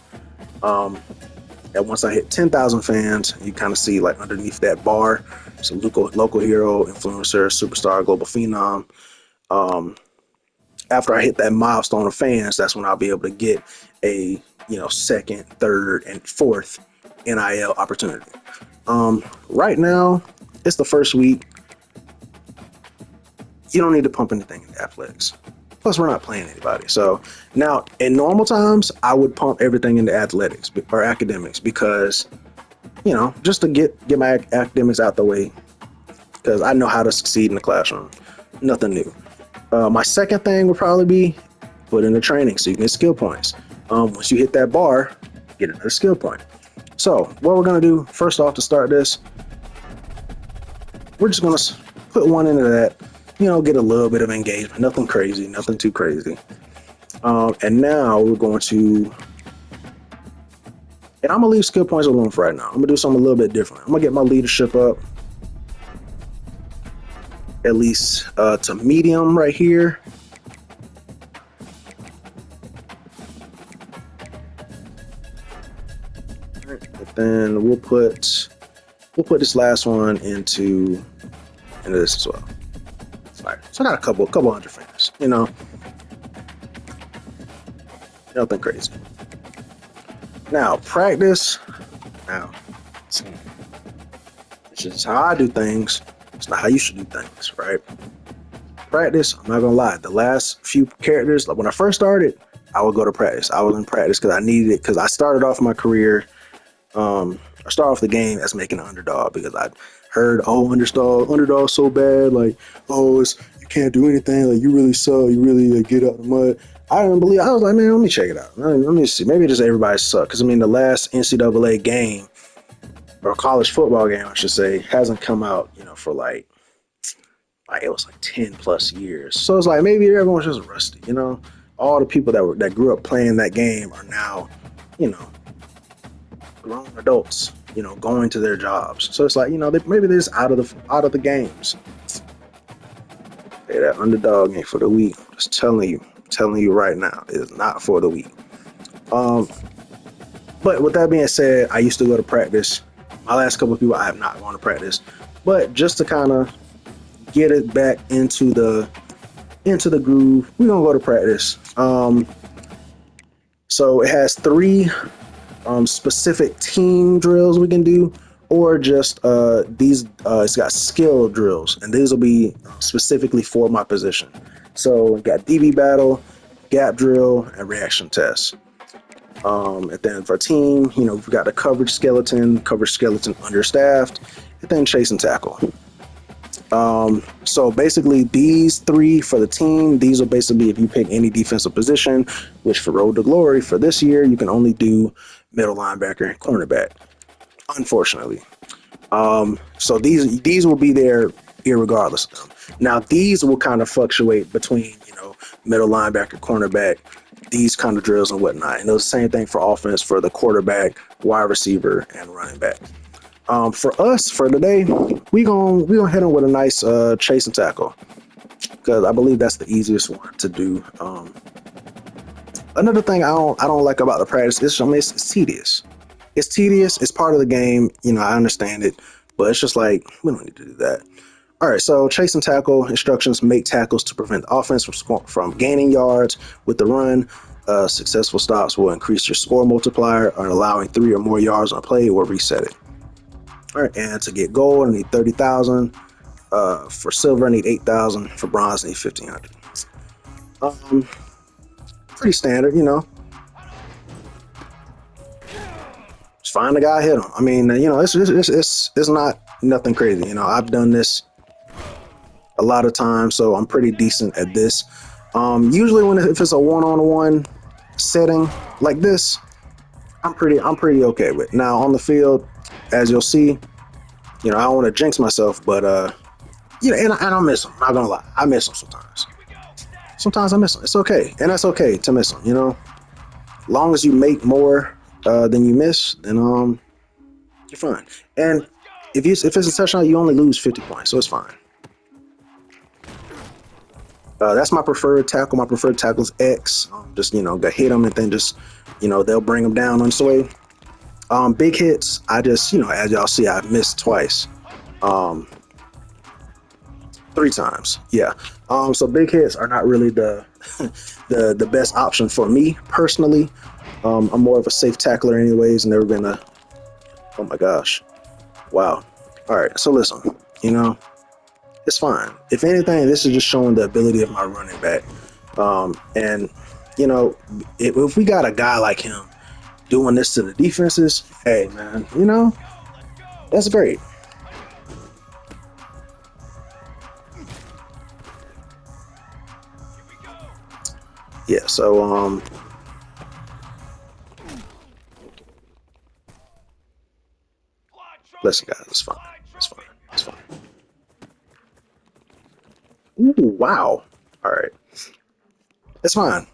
Speaker 1: And once I hit 10,000 fans, you kind of see underneath that bar, so local hero, influencer, superstar, global phenom. After I hit that milestone of fans, that's when I'll be able to get a second, third, and fourth NIL opportunity. Right now, it's the first week. You don't need to pump anything into athletics. Plus, we're not playing anybody. So now, in normal times, I would pump everything into athletics or academics because, just to get my academics out the way, because I know how to succeed in the classroom. Nothing new. My second thing would probably be put in the training so you can get skill points. Once you hit that bar, get another skill point. So what we're going to do, first off, to start this, we're just going to put one into that. Get a little bit of engagement, nothing crazy, nothing too crazy. And now we're going to, and I'm gonna leave skill points alone for right now. I'm gonna do something a little bit different. I'm gonna get my leadership up at least to medium right here. But then we'll put this last one into this as well. All right, so I got a couple hundred fans, nothing crazy. Now practice. Now, it's just how I do things. It's not how you should do things, right? Practice. I'm not gonna lie. The last few characters, when I first started, I would go to practice. I was in practice because I needed it. Because I started off my career. I started off the game as making an underdog because I heard, underdog so bad, you can't do anything, you really suck, you really get out of the mud. I didn't believe. I was like, man, let me check it out. Let me see. Maybe just everybody suck. Because the last NCAA game or college football game, I should say, hasn't come out, for it was 10 plus years. So it's maybe everyone's just rusty. All the people that grew up playing that game are now, grown adults, going to their jobs. So it's maybe they're just out of the games. Hey, that underdog ain't for the weak. I'm just telling you right now, it is not for the weak. But with that being said, I used to go to practice. My last couple of people, I have not gone to practice. But just to kind of get it back into the groove, we're gonna go to practice. So it has 3 specific team drills we can do, or just these. It's got skill drills, and these will be specifically for my position. So we got DB battle, gap drill, and reaction test. And then for team, we've got the coverage skeleton understaffed, and then chase and tackle. So basically these 3 for the team, these will basically be if you pick any defensive position, which for Road to Glory for this year, you can only do middle linebacker and cornerback, unfortunately. So these will be there irregardless of them. Now these will kind of fluctuate between, middle linebacker, cornerback, these kind of drills and whatnot. And the same thing for offense for the quarterback, wide receiver, and running back. For us, for today, we gonna hit them with a nice chase and tackle because I believe that's the easiest one to do Another thing I don't like about the practice is, I mean, it's tedious. It's tedious. It's part of the game. You know, I understand it, but it's just like we don't need to do that. All right, so chase and tackle instructions: make tackles to prevent the offense from gaining yards with the run. Successful stops will increase your score multiplier, and allowing 3 or more yards on a play will reset it. All right, and to get gold, I need 30,000. For silver, I need 8,000. For bronze, I need 1,500. Um, Pretty standard, you know. Just find the guy, hit him. I mean, you know, it's not nothing crazy. You know, I've done this a lot of times, so I'm pretty decent at this. Usually, if it's a one-on-one setting like this, I'm pretty okay with. Now on the field, as you'll see, you know, I don't want to jinx myself, but you know, and I miss them. Not gonna lie, I miss them sometimes. Sometimes I miss them. It's okay, and that's okay to miss them. You know, long as you make more than you miss, then you're fine. And if it's a touchdown, you only lose 50 points, so it's fine. That's my preferred tackle. My preferred tackle is X. Just, you know, go hit them and then just, you know, they'll bring them down on its way. Big hits, I just, you know, as y'all see, I missed twice. 3 times. Yeah. So big hits are not really the the best option for me personally. I'm more of a safe tackler anyways. Never been a, oh my gosh. Wow. All right. So listen, you know, it's fine. If anything, this is just showing the ability of my running back. And you know, if we got a guy like him doing this to the defenses, hey man, you know, that's great. Yeah, so listen guys, it's fine. It's fine. It's fine. Ooh, wow. All right. It's fine.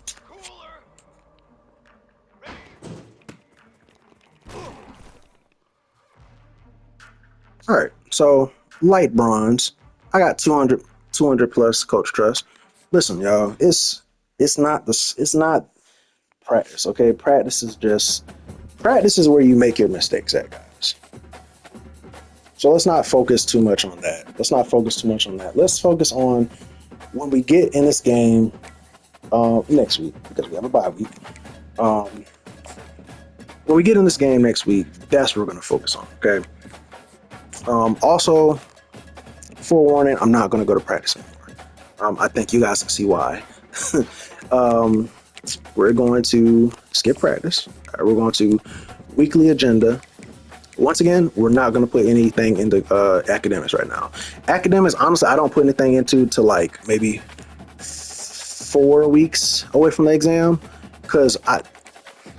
Speaker 1: All right. So light bronze. I got 200 plus coach trust. Listen, y'all, it's not practice, okay? Practice is where you make your mistakes at, guys. So let's not focus too much on that. Let's not focus too much on that. Let's focus on when we get in this game next week, because we have a bye week. Um, when we get in this game next week, that's what we're going to focus on. Okay. Also, forewarning, I'm not going to go to practice anymore. I think you guys can see why. um, we're going to skip practice. We're going to weekly agenda. Once again, we're not going to put anything into academics right now. Academics, honestly, I don't put anything into till like maybe 4 weeks away from the exam, because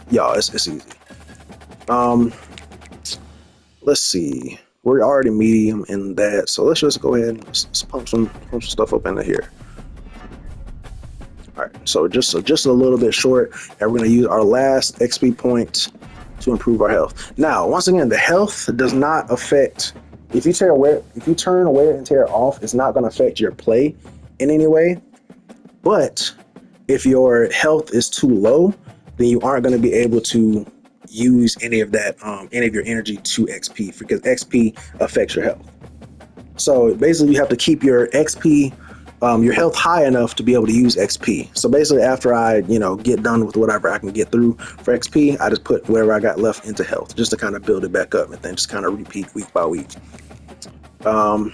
Speaker 1: y'all, it's easy. Um, let's see. We're already medium in that, so let's just go ahead and pump some stuff up into here. All right, so just a little bit short, and we're gonna use our last XP point to improve our health. Now, once again, the health does not affect. If you turn away and tear off, it's not gonna affect your play in any way. But if your health is too low, then you aren't going to be able to use any of that, any of your energy to XP, because XP affects your health. So basically, you have to keep your XP, your health high enough to be able to use XP. So basically, after I, you know, get done with whatever I can get through for XP, I just put whatever I got left into health, just to kind of build it back up, and then just kind of repeat week by week. All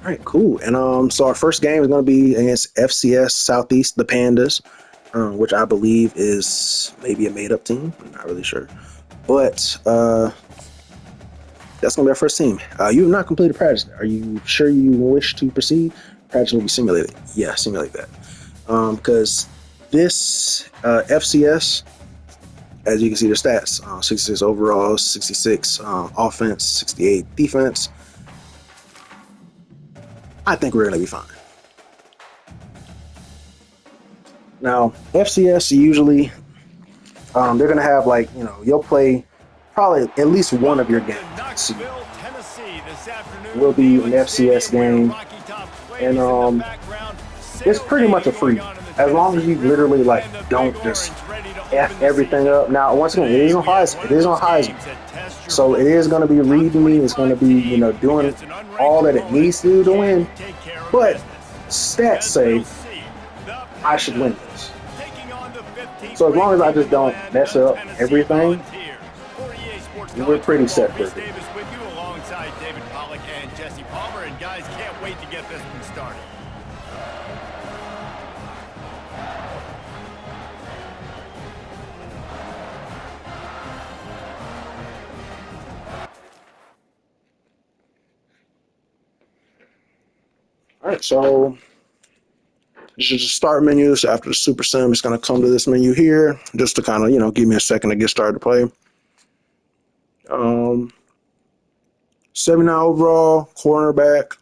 Speaker 1: right, cool. And so our first game is going to be against FCS Southeast, the Pandas, which I believe is maybe a made-up team. I'm not really sure, but that's going to be our first team. You have not completed practice. Are you sure you wish to proceed? Practice will be simulated. Yeah, simulate that. Because this FCS, as you can see, the stats: 66 overall, 66 offense, 68 defense. I think we're going to be fine. Now, FCS usually, they're going to have, like, you know, you'll play probably at least one of your games will be an FCS game. And it's pretty much a free. as long as you literally like don't just F everything up. Now, once again, it is on Heisman. It is on Heisman. So it is going to be reading me. It's going to be, doing all that it needs to do to win. But stats say I should win this. So as long as I just don't mess up everything, we're pretty set for it.
Speaker 2: Guys can't wait to get this one started.
Speaker 1: All right, so this is the start menu. So after the Super Sim, it's going to come to this menu here, just to kind of, give me a second to get started to play. 79 overall, cornerback,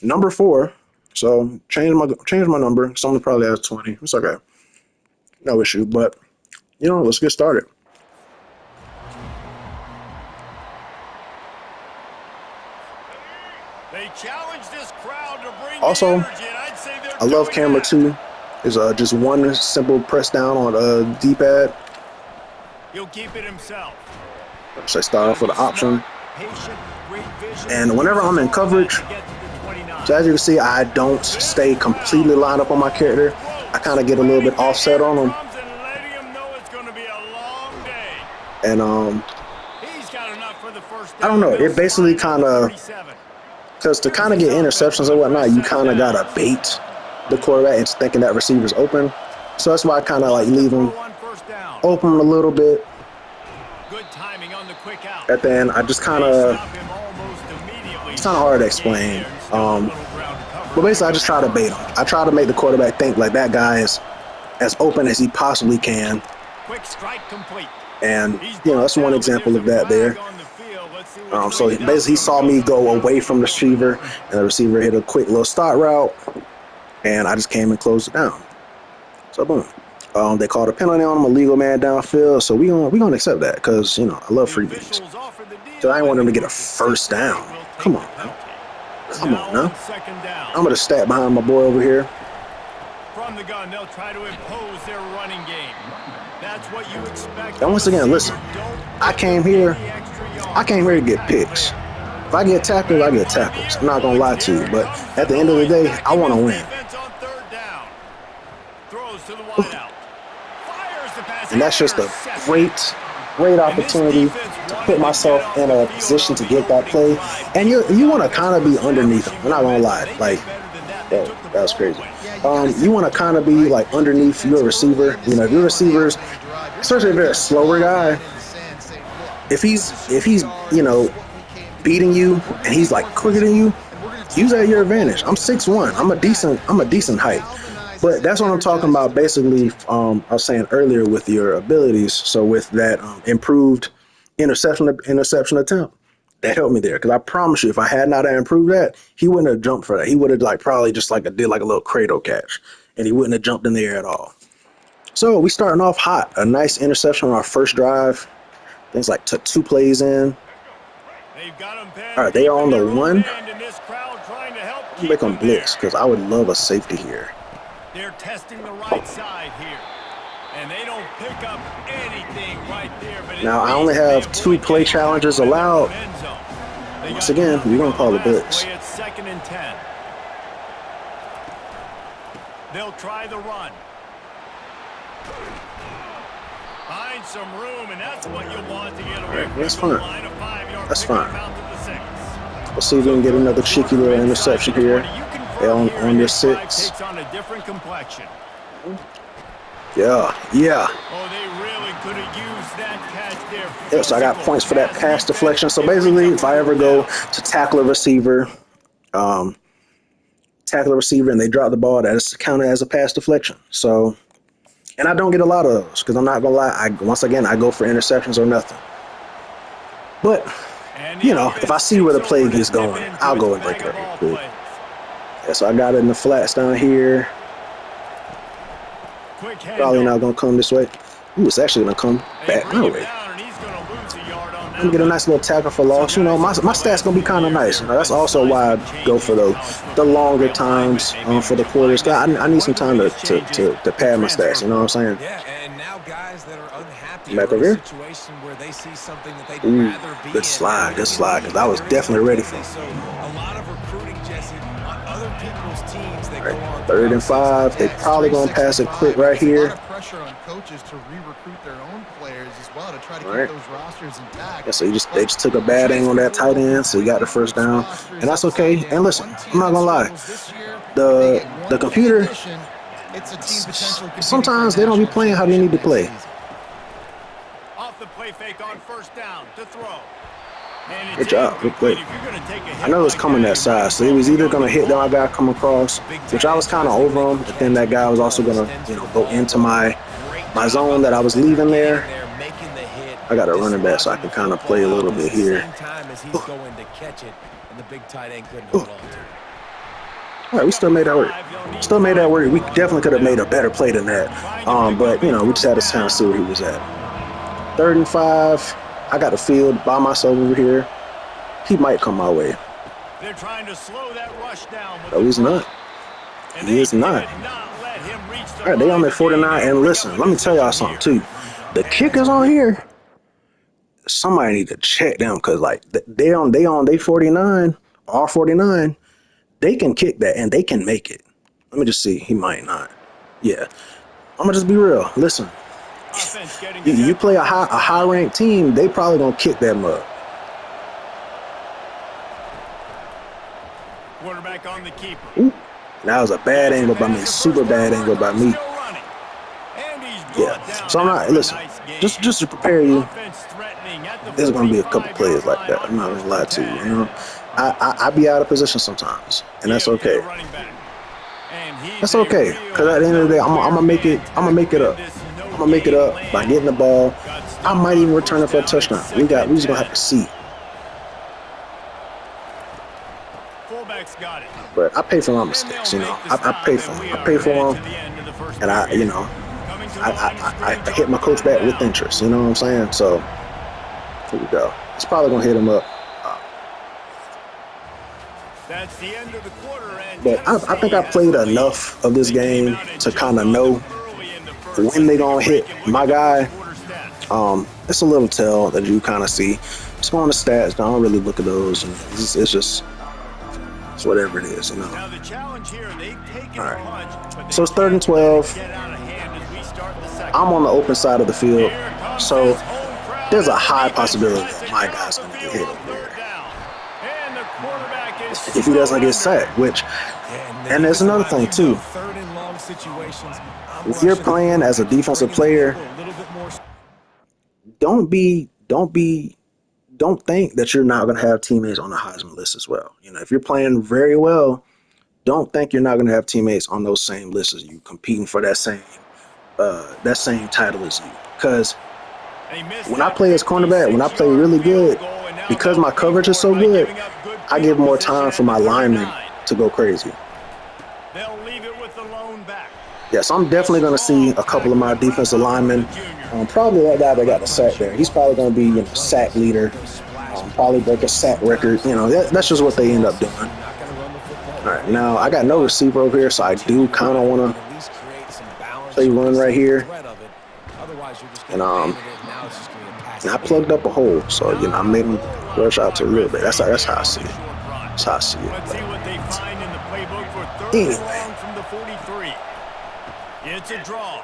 Speaker 1: number 4. So change my number. Someone probably has 20. It's okay, no issue. But let's get started.
Speaker 2: They challenge this crowd to bring
Speaker 1: also, I love camera 2. Is just one simple press down on D-pad.
Speaker 2: He'll keep it himself.
Speaker 1: So I start off with an option. And whenever I'm in coverage, so as you can see, I don't stay completely lined up on my character. I kind of get a little bit offset on them. And I don't know. It basically kind of, because to kind of get interceptions and whatnot, you kind of gotta bait the quarterback into thinking that receiver's open. So that's why I kind of like leave him open a little bit. At the end, I just kind of, it's kind of hard to explain. But basically, I just try to bait him. I try to make the quarterback think like that guy is as open as he possibly can. And, that's one example of that there. So basically, he saw me go away from the receiver, and the receiver hit a quick little start route, and I just came and closed it down. So boom. They called a penalty on him, a legal man downfield. So we gonna accept that because I love freebies. So I didn't want him to get a first down. Come on, man. Come on now. I'm gonna stat behind my boy over here.
Speaker 2: From the gun, they'll try to impose their running game. That's what you expect.
Speaker 1: And once again, listen. I came here to get picks. If I get tackles, I get tackles. I'm not gonna lie to you, but at the end of the day, I want to win. And that's just a great opportunity to put myself in a position to get that play. And you want to kind of be underneath them. I'm not gonna lie, like that was crazy. You want to kind of be like underneath your receiver. If your receivers, especially if they're a slower guy, if he's beating you and he's like quicker than you, use that at your advantage. I'm 6'1". I'm a decent height. But that's what I'm talking about. Basically, I was saying earlier with your abilities. So with that improved interception attempt, that helped me there. Because I promise you, if I had not improved that, he wouldn't have jumped for that. He would have probably just did a little cradle catch, and he wouldn't have jumped in the air at all. So we starting off hot. A nice interception on our first drive. Things took 2 plays in. All right, they are on the 1. Make them blitz because I would love a safety here.
Speaker 2: They're testing the right side here, and they don't pick up anything right there. But
Speaker 1: now I only have 2 play challenges allowed. Once again, we're gonna call the blitz.
Speaker 2: It's 2nd and 10. They'll try the run. Find some room, and that's what you want to get away from.
Speaker 1: That's fine. That's fine. Let's see if we can get another cheeky little interception here. On your 6. Yeah.
Speaker 2: Oh, they really could have used that catch there.
Speaker 1: Yeah, so I got points for that pass deflection. So basically, if I ever go to tackle a receiver, and they drop the ball, that is counted as a pass deflection. So, and I don't get a lot of those because I'm not gonna lie. Once again, I go for interceptions or nothing. But if I see where the play is going, I'll go and break it up real quick. Yeah, so I got it in the flats down here. Probably not gonna come this way. Ooh, it's actually gonna come back my way. Let me get a nice little tackle for loss. You know, my stats gonna be kind of nice. You know, that's also why I go for the longer times for the quarters. I need some time to pad my stats. You know what I'm saying?
Speaker 3: Yeah, and now guys that are unhappy
Speaker 1: Back
Speaker 3: or in a
Speaker 1: over here.
Speaker 3: situation where they see something that they'd
Speaker 1: Ooh,
Speaker 3: rather be
Speaker 1: good
Speaker 3: in,
Speaker 1: slide,
Speaker 3: they
Speaker 1: good
Speaker 3: can
Speaker 1: slide.
Speaker 3: leave,
Speaker 1: Because I
Speaker 3: and
Speaker 1: was
Speaker 3: there is
Speaker 1: definitely ready for
Speaker 3: opportunity.
Speaker 1: him.
Speaker 3: So a lot of recruiting, Jesse, on other people's teams that
Speaker 1: All right,
Speaker 3: go on
Speaker 1: third
Speaker 3: throughout
Speaker 1: and
Speaker 3: seasons.
Speaker 1: 5. They
Speaker 4: Yeah, it's
Speaker 1: probably gonna pass it quick
Speaker 4: 365, and
Speaker 1: right
Speaker 4: it's a lot
Speaker 1: here.
Speaker 4: of pressure on coaches to re-recruit their own players as well to try to
Speaker 1: All
Speaker 4: keep
Speaker 1: right.
Speaker 4: those rosters intact.
Speaker 1: Yeah, so they
Speaker 4: But
Speaker 1: just took a
Speaker 4: the
Speaker 1: bad angle on
Speaker 4: transfer
Speaker 1: that tight
Speaker 4: portal
Speaker 1: end, so you got
Speaker 4: completely
Speaker 1: the first
Speaker 4: flips
Speaker 1: down, and
Speaker 4: rosters
Speaker 1: that's
Speaker 4: upside
Speaker 1: okay. And
Speaker 4: down.
Speaker 1: listen,
Speaker 4: One
Speaker 1: I'm
Speaker 4: team
Speaker 1: not
Speaker 4: that
Speaker 1: gonna lie,
Speaker 4: struggles this year, if they get
Speaker 1: the
Speaker 4: one key
Speaker 1: computer
Speaker 4: addition, it's a team potentially competing for a
Speaker 1: sometimes they don't be
Speaker 4: national
Speaker 1: playing how they
Speaker 4: championship
Speaker 1: need to
Speaker 4: next
Speaker 1: play.
Speaker 4: season.
Speaker 2: Off the play fake on first down to throw. And it's
Speaker 1: Good job, good play.
Speaker 2: incomplete. If you're going to take a
Speaker 1: I
Speaker 2: hit
Speaker 1: know it was
Speaker 2: like
Speaker 1: coming
Speaker 2: that,
Speaker 1: that
Speaker 2: you might
Speaker 1: side,
Speaker 2: as
Speaker 1: so it
Speaker 2: well
Speaker 1: was
Speaker 2: hang
Speaker 1: either
Speaker 2: on to
Speaker 1: gonna
Speaker 2: the
Speaker 1: hit that I
Speaker 2: ball.
Speaker 1: got come across,
Speaker 3: A big
Speaker 1: which
Speaker 3: tight
Speaker 1: I
Speaker 3: end
Speaker 1: was kind of
Speaker 3: tries to
Speaker 1: over
Speaker 3: make a
Speaker 1: him, but then
Speaker 3: catch
Speaker 1: that
Speaker 3: when
Speaker 1: guy
Speaker 3: the
Speaker 1: was also
Speaker 3: ball
Speaker 1: gonna,
Speaker 3: extends
Speaker 1: you
Speaker 3: to
Speaker 1: know,
Speaker 3: the
Speaker 1: go
Speaker 3: ball.
Speaker 1: into
Speaker 3: But great
Speaker 1: my
Speaker 3: job by
Speaker 1: zone
Speaker 3: the
Speaker 1: that I was
Speaker 3: defender
Speaker 1: leaving
Speaker 3: getting
Speaker 1: there.
Speaker 3: in there, making the hit,
Speaker 1: I got a running back, so I
Speaker 3: dislodging
Speaker 1: can
Speaker 3: the
Speaker 1: kind of
Speaker 3: football
Speaker 1: play a
Speaker 3: out
Speaker 1: little
Speaker 3: just
Speaker 1: bit
Speaker 3: the
Speaker 1: here.
Speaker 3: same time as he's going to catch it, and the big tight end couldn't
Speaker 1: All
Speaker 3: hold on to it.
Speaker 1: right, we still made that work. Still made that work. We definitely could have made a better play than that. But you know, we just had to kind of see where he was at. 3rd and 5. I got the field by myself over here. He might come my way.
Speaker 2: They're trying to slow that rush down with
Speaker 1: No,
Speaker 2: the
Speaker 1: he's
Speaker 2: draw.
Speaker 1: not.
Speaker 2: And
Speaker 1: He
Speaker 2: they
Speaker 1: is not.
Speaker 2: did not let him reach the
Speaker 1: All right, they on
Speaker 2: line
Speaker 1: their
Speaker 2: to gain
Speaker 1: 49. And listen,
Speaker 2: a
Speaker 1: let me tell y'all
Speaker 2: decision
Speaker 1: something
Speaker 2: here.
Speaker 1: too. The
Speaker 3: And it's
Speaker 1: kickers on here, somebody need to check them because like they 49, R49. They can kick that and they can make it. Let me just see. He might not. Yeah, I'm gonna just be real. Listen,
Speaker 2: Offense getting
Speaker 1: you
Speaker 2: set for
Speaker 1: play a
Speaker 2: first
Speaker 1: high
Speaker 2: down.
Speaker 1: ranked team, they probably gonna kick that mug.
Speaker 2: Quarterback on the keeper.
Speaker 1: Ooh, that was a bad
Speaker 2: Gets a
Speaker 1: angle by me.
Speaker 2: pass, a
Speaker 1: Super
Speaker 2: first down
Speaker 1: bad angle by
Speaker 2: marker,
Speaker 1: me.
Speaker 2: still running. And he's
Speaker 1: Yeah.
Speaker 2: brought down
Speaker 1: So I'm not.
Speaker 2: after a
Speaker 1: Listen,
Speaker 2: nice gain.
Speaker 1: just to prepare you.
Speaker 2: Offense threatening at the
Speaker 1: There's gonna be a couple
Speaker 2: 45-yard
Speaker 1: plays like
Speaker 2: line
Speaker 1: that.
Speaker 2: on
Speaker 1: I'm not gonna
Speaker 2: first
Speaker 1: lie
Speaker 2: and
Speaker 1: to you.
Speaker 2: 10.
Speaker 1: You know, I be out of position sometimes, and that's
Speaker 2: Give to the
Speaker 1: okay.
Speaker 2: running back. And he's
Speaker 1: That's
Speaker 2: a
Speaker 1: okay, because
Speaker 2: real
Speaker 1: at the end of the day, I'm gonna make
Speaker 2: no-where-man
Speaker 1: it. I'm gonna make
Speaker 2: tackle
Speaker 1: it
Speaker 2: in
Speaker 1: up.
Speaker 2: this
Speaker 1: I'm gonna make it
Speaker 2: no-gain
Speaker 1: up by
Speaker 2: land.
Speaker 1: getting the ball.
Speaker 2: Got
Speaker 1: I
Speaker 2: stopped
Speaker 1: might
Speaker 2: on
Speaker 1: even return it
Speaker 2: first
Speaker 1: for a
Speaker 2: down. It's
Speaker 1: touchdown. We
Speaker 2: 2nd and
Speaker 1: just gonna
Speaker 2: 10.
Speaker 1: have to see.
Speaker 2: Fullback's got it.
Speaker 1: But I pay for my
Speaker 2: And they'll
Speaker 1: mistakes. You know,
Speaker 2: make the
Speaker 1: I
Speaker 2: stop,
Speaker 1: pay
Speaker 2: and
Speaker 1: for them.
Speaker 2: we
Speaker 1: I
Speaker 2: are
Speaker 1: pay
Speaker 2: headed
Speaker 1: for
Speaker 2: to
Speaker 1: them,
Speaker 2: the end of the first
Speaker 1: and
Speaker 2: period. Coming to the line of scrimmage
Speaker 1: I hit
Speaker 2: on
Speaker 1: my coach
Speaker 2: 3rd
Speaker 1: back with
Speaker 2: down.
Speaker 1: interest. You know what I'm saying? So here we go. It's probably gonna hit him up.
Speaker 2: That's the end of the quarter, and
Speaker 1: But I think
Speaker 2: Tennessee
Speaker 1: I
Speaker 2: has
Speaker 1: played
Speaker 2: the lead.
Speaker 1: enough of this
Speaker 2: They came
Speaker 1: game
Speaker 2: out and
Speaker 1: to kind
Speaker 2: jumped
Speaker 1: of
Speaker 2: on them
Speaker 1: know
Speaker 2: early in the first.
Speaker 1: when
Speaker 2: Let's
Speaker 1: they
Speaker 2: take a
Speaker 1: gonna hit
Speaker 2: break and look
Speaker 1: my
Speaker 2: at the first
Speaker 1: guy.
Speaker 2: quarter stats.
Speaker 1: It's a little tell that you kind of see. Just go on the stats. I don't really look at those. It's just it's whatever it is, you know.
Speaker 2: Now the challenge here, they've taken
Speaker 1: All
Speaker 2: a
Speaker 1: right.
Speaker 2: punch, but they
Speaker 1: So it's 3rd and
Speaker 2: can't let it
Speaker 1: 12.
Speaker 2: get out of hand as we start the second.
Speaker 1: I'm on the open side of the field,
Speaker 2: Here comes
Speaker 1: so
Speaker 2: this home crowd
Speaker 1: there's a
Speaker 2: as the
Speaker 1: high
Speaker 2: defense
Speaker 1: possibility
Speaker 2: tries
Speaker 1: that
Speaker 2: to
Speaker 1: my
Speaker 2: get off
Speaker 1: guy's
Speaker 2: the
Speaker 1: gonna get
Speaker 2: field
Speaker 1: hit
Speaker 2: on
Speaker 1: over here
Speaker 2: 3rd down. And the quarterback is
Speaker 1: if he doesn't
Speaker 2: snowed
Speaker 1: get
Speaker 2: under.
Speaker 1: sacked. Which,
Speaker 3: and the
Speaker 1: and there's
Speaker 3: defensive
Speaker 1: another
Speaker 3: line,
Speaker 1: thing
Speaker 3: you know,
Speaker 1: too.
Speaker 3: 3rd and long situations. I'm
Speaker 1: If you're
Speaker 3: rushing the
Speaker 1: playing as a
Speaker 3: quarterback, just
Speaker 1: defensive
Speaker 3: bringing the
Speaker 1: player,
Speaker 3: field a little bit more.
Speaker 1: don't think that you're not gonna have teammates on the Heisman list as well. You know, if you're playing very well, don't think you're not gonna have teammates on those same lists as you, competing for that same title as you. Because
Speaker 2: They missed
Speaker 1: when I
Speaker 2: that
Speaker 1: play as cornerback, when I play
Speaker 2: 56-yard
Speaker 1: really
Speaker 2: field
Speaker 1: good,
Speaker 2: goal, and now
Speaker 1: because
Speaker 2: they'll
Speaker 1: my
Speaker 2: pay
Speaker 1: coverage is
Speaker 2: for it
Speaker 1: so
Speaker 2: by
Speaker 1: good,
Speaker 2: giving up good
Speaker 1: I give
Speaker 2: field
Speaker 1: more
Speaker 2: position
Speaker 1: time for
Speaker 2: at the
Speaker 1: my linemen
Speaker 2: 39.
Speaker 1: to go crazy.
Speaker 2: They'll leave it with the lone back.
Speaker 1: Yes, I'm
Speaker 2: A
Speaker 1: definitely going to see
Speaker 2: strong
Speaker 1: a couple of my
Speaker 2: tackle brought
Speaker 1: defensive
Speaker 2: up from the
Speaker 1: linemen.
Speaker 2: junior.
Speaker 1: Probably that guy that got the sack
Speaker 3: Sometimes you
Speaker 1: there. He's
Speaker 3: want
Speaker 1: probably
Speaker 3: those
Speaker 1: going to be,
Speaker 3: big
Speaker 1: sack
Speaker 3: plays,
Speaker 1: leader.
Speaker 3: those splash
Speaker 1: Probably
Speaker 3: plays,
Speaker 1: break a
Speaker 3: but
Speaker 1: sack record.
Speaker 3: sometimes
Speaker 1: That's
Speaker 3: when
Speaker 1: just
Speaker 3: you
Speaker 1: what
Speaker 3: have some
Speaker 1: they end up
Speaker 3: losses,
Speaker 1: doing.
Speaker 3: you're not going to run the football
Speaker 1: All
Speaker 3: as
Speaker 1: right, now
Speaker 3: frequently.
Speaker 1: I got no
Speaker 3: But
Speaker 1: receiver over
Speaker 3: if
Speaker 1: here,
Speaker 3: you
Speaker 1: so I
Speaker 3: continue
Speaker 1: do
Speaker 3: to
Speaker 1: kind of
Speaker 3: run it, you
Speaker 1: want
Speaker 3: can
Speaker 1: to
Speaker 3: at least create some balance,
Speaker 1: play
Speaker 3: show
Speaker 1: run right
Speaker 3: yourself the
Speaker 1: here.
Speaker 3: threat of it. Otherwise, you're just going
Speaker 1: And
Speaker 3: to abandon it, and now it's just going to be a
Speaker 1: I
Speaker 3: passing game.
Speaker 1: plugged up a hole, so
Speaker 2: Not
Speaker 1: I
Speaker 2: a
Speaker 1: made him
Speaker 2: whole lot of
Speaker 1: rush out to a little
Speaker 2: progress
Speaker 1: bit. That's
Speaker 2: made
Speaker 1: how
Speaker 2: there
Speaker 1: I
Speaker 2: on
Speaker 1: see
Speaker 2: the
Speaker 1: it.
Speaker 2: short run.
Speaker 1: That's how I see it.
Speaker 2: Let's see what they find in the playbook for 3rd and
Speaker 1: Anyway,
Speaker 2: long from the 43. It's a draw.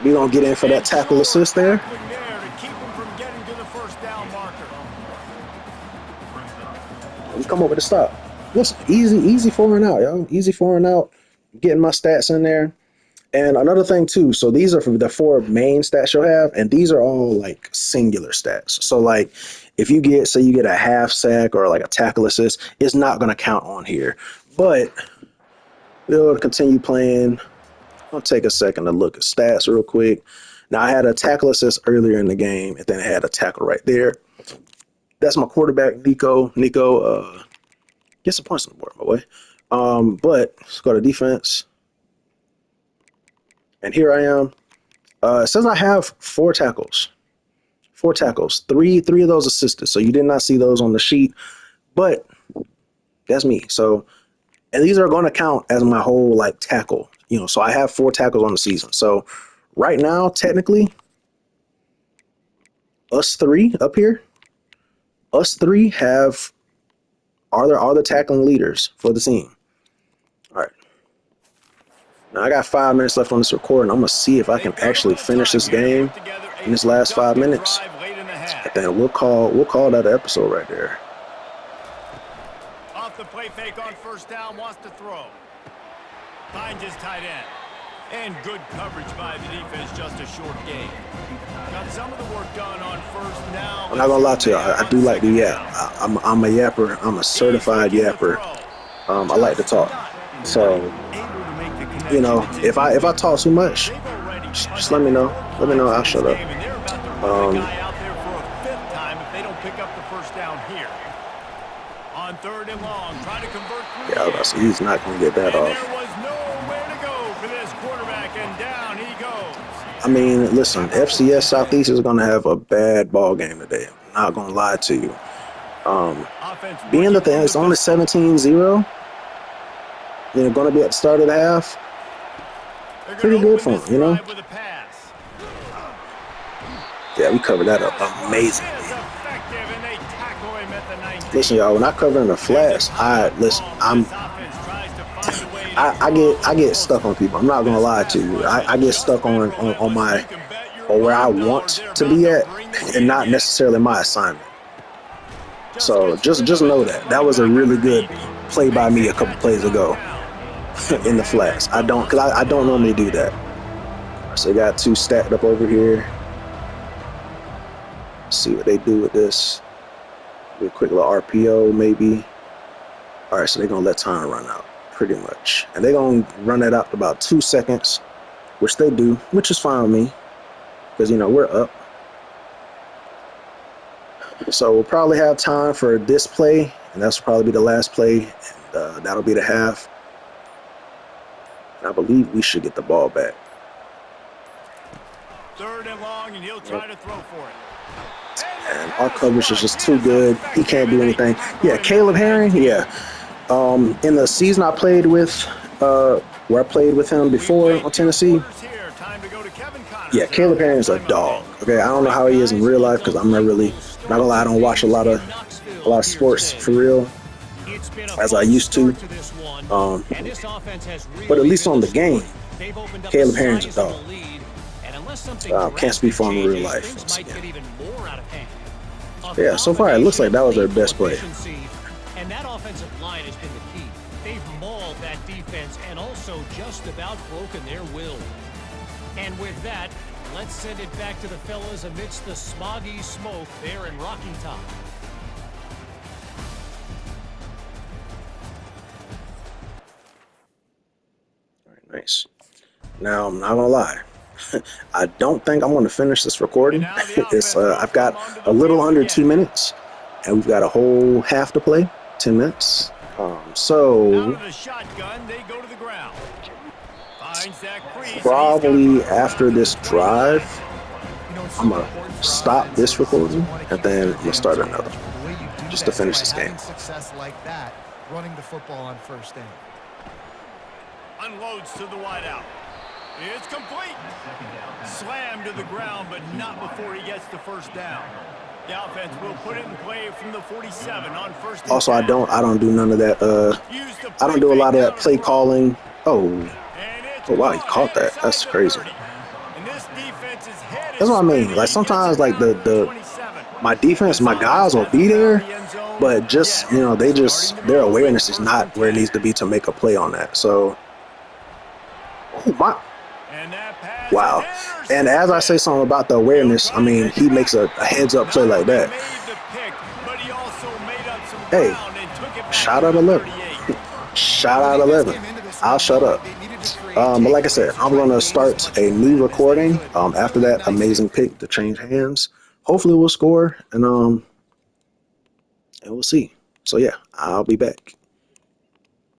Speaker 1: we gonna get in for that
Speaker 2: And
Speaker 1: tackle
Speaker 2: slower
Speaker 1: assist there.
Speaker 2: tackling there to keep him from getting to the first down marker.
Speaker 1: We come up with a stop. Listen, easy 4 and out, yo. Easy 4 and out. Getting my stats in there. And another thing too, so these are for the 4 main stats you'll have, and these are all like singular stats. So like if you get a half sack or like a tackle assist, it's not gonna count on here. But we'll continue playing. I'll take a second to look at stats real quick. Now I had a tackle assist earlier in the game, and then I had a tackle right there. That's my quarterback, Nico. Get some points on the board, my way. But let's go to defense. And here I am. It says I have 4 tackles. 4 tackles. Three of those assisted. So you did not see those on the sheet, but that's me. So, and these are going to count as my whole like tackle. So I have 4 tackles on the season. So right now, technically, us 3 up here, us 3 are the tackling leaders for the team. All right. Now I got 5 minutes left on this recording. I'm gonna see if I can actually finish this game in this last 5 minutes, and then we'll call that an episode right there.
Speaker 3: Off the play fake on first down, wants to throw. Finds his tight end. And good coverage by the defense, just a short gain. Got some of the work done on first now.
Speaker 1: I'm not gonna lie to you, I do like to yap. I'm a yapper. I'm a certified yapper. I like to talk. So, if I talk too much, just let me know. Let me know. I'll shut up.
Speaker 3: On third and long, trying to convert.
Speaker 1: Yeah, I was about to say, he's not gonna get that off.
Speaker 3: There was nowhere to go for this quarterback, and down he goes.
Speaker 1: I mean, listen, FCS Southeast is gonna have a bad ball game today. I'm not gonna lie to you. Being that it's only 17-0, going to be at the start of the half, pretty good for him, Yeah, we covered that up amazingly. Listen, y'all, when I cover in the flats, I get stuck on people. I'm not gonna lie to you. I get stuck on where I want to be at, and not necessarily my assignment. So just know that was a really good play by me a couple plays ago in the flats. I don't normally do that. So they got 2 stacked up over here. Let's see what they do with this. Do a quick little RPO maybe. All right, so they're gonna let time run out pretty much, and they're gonna run that out about 2 seconds, which they do, which is fine with me because we're up. So we'll probably have time for this play, and that's probably be the last play, and that'll be the half. And I believe we should get the ball back.
Speaker 3: Third and long, and he'll try to throw for it.
Speaker 1: And our coverage is just too good. He can't do anything. Yeah, Caleb Herring. Yeah, in the season I played with, where I played with him before on Tennessee. Yeah, Caleb Herring is a dog. Okay, I don't know how he is in real life because I'm not gonna lie, I don't watch a lot of sports for real as I used to. But at least on the game, Caleb Herring's a dog. Can't speak for him in real life. Yeah, so far it looks like that was their best play.
Speaker 5: And that offensive line has been the key. They've mauled that defense and also just about broken their will. And with that, let's send it back to the fellas amidst the smoggy smoke there in Rocky Top.
Speaker 1: All right, nice. Now, I'm not gonna lie. I don't think I'm gonna finish this recording. I've got a little under 2 minutes, and we've got a whole half to play, 10 minutes. So probably after this drive, I'm gonna stop this recording and then I'm gonna start another, just to finish this game.
Speaker 4: Success like that, running the football on first down.
Speaker 3: Unloads to the wideout. It's complete. Slammed to the ground, but not before he gets the first down. The offense will put it in play from the 47 on first.
Speaker 1: Also, I don't do none of that. I don't do a lot of that play calling. Oh wow, he caught that. That's crazy. That's what I mean. Like sometimes, like my defense, my guys will be there, but just their awareness is not where it needs to be to make a play on that. So, wow. And as I say something about the awareness, I mean, he makes a heads-up play like that. Hey, shout out 11. Shout out 11. I'll shut up. But like I said, I'm going to start a new recording after that amazing pick to change hands. Hopefully we'll score, and we'll see. So, yeah, I'll be back.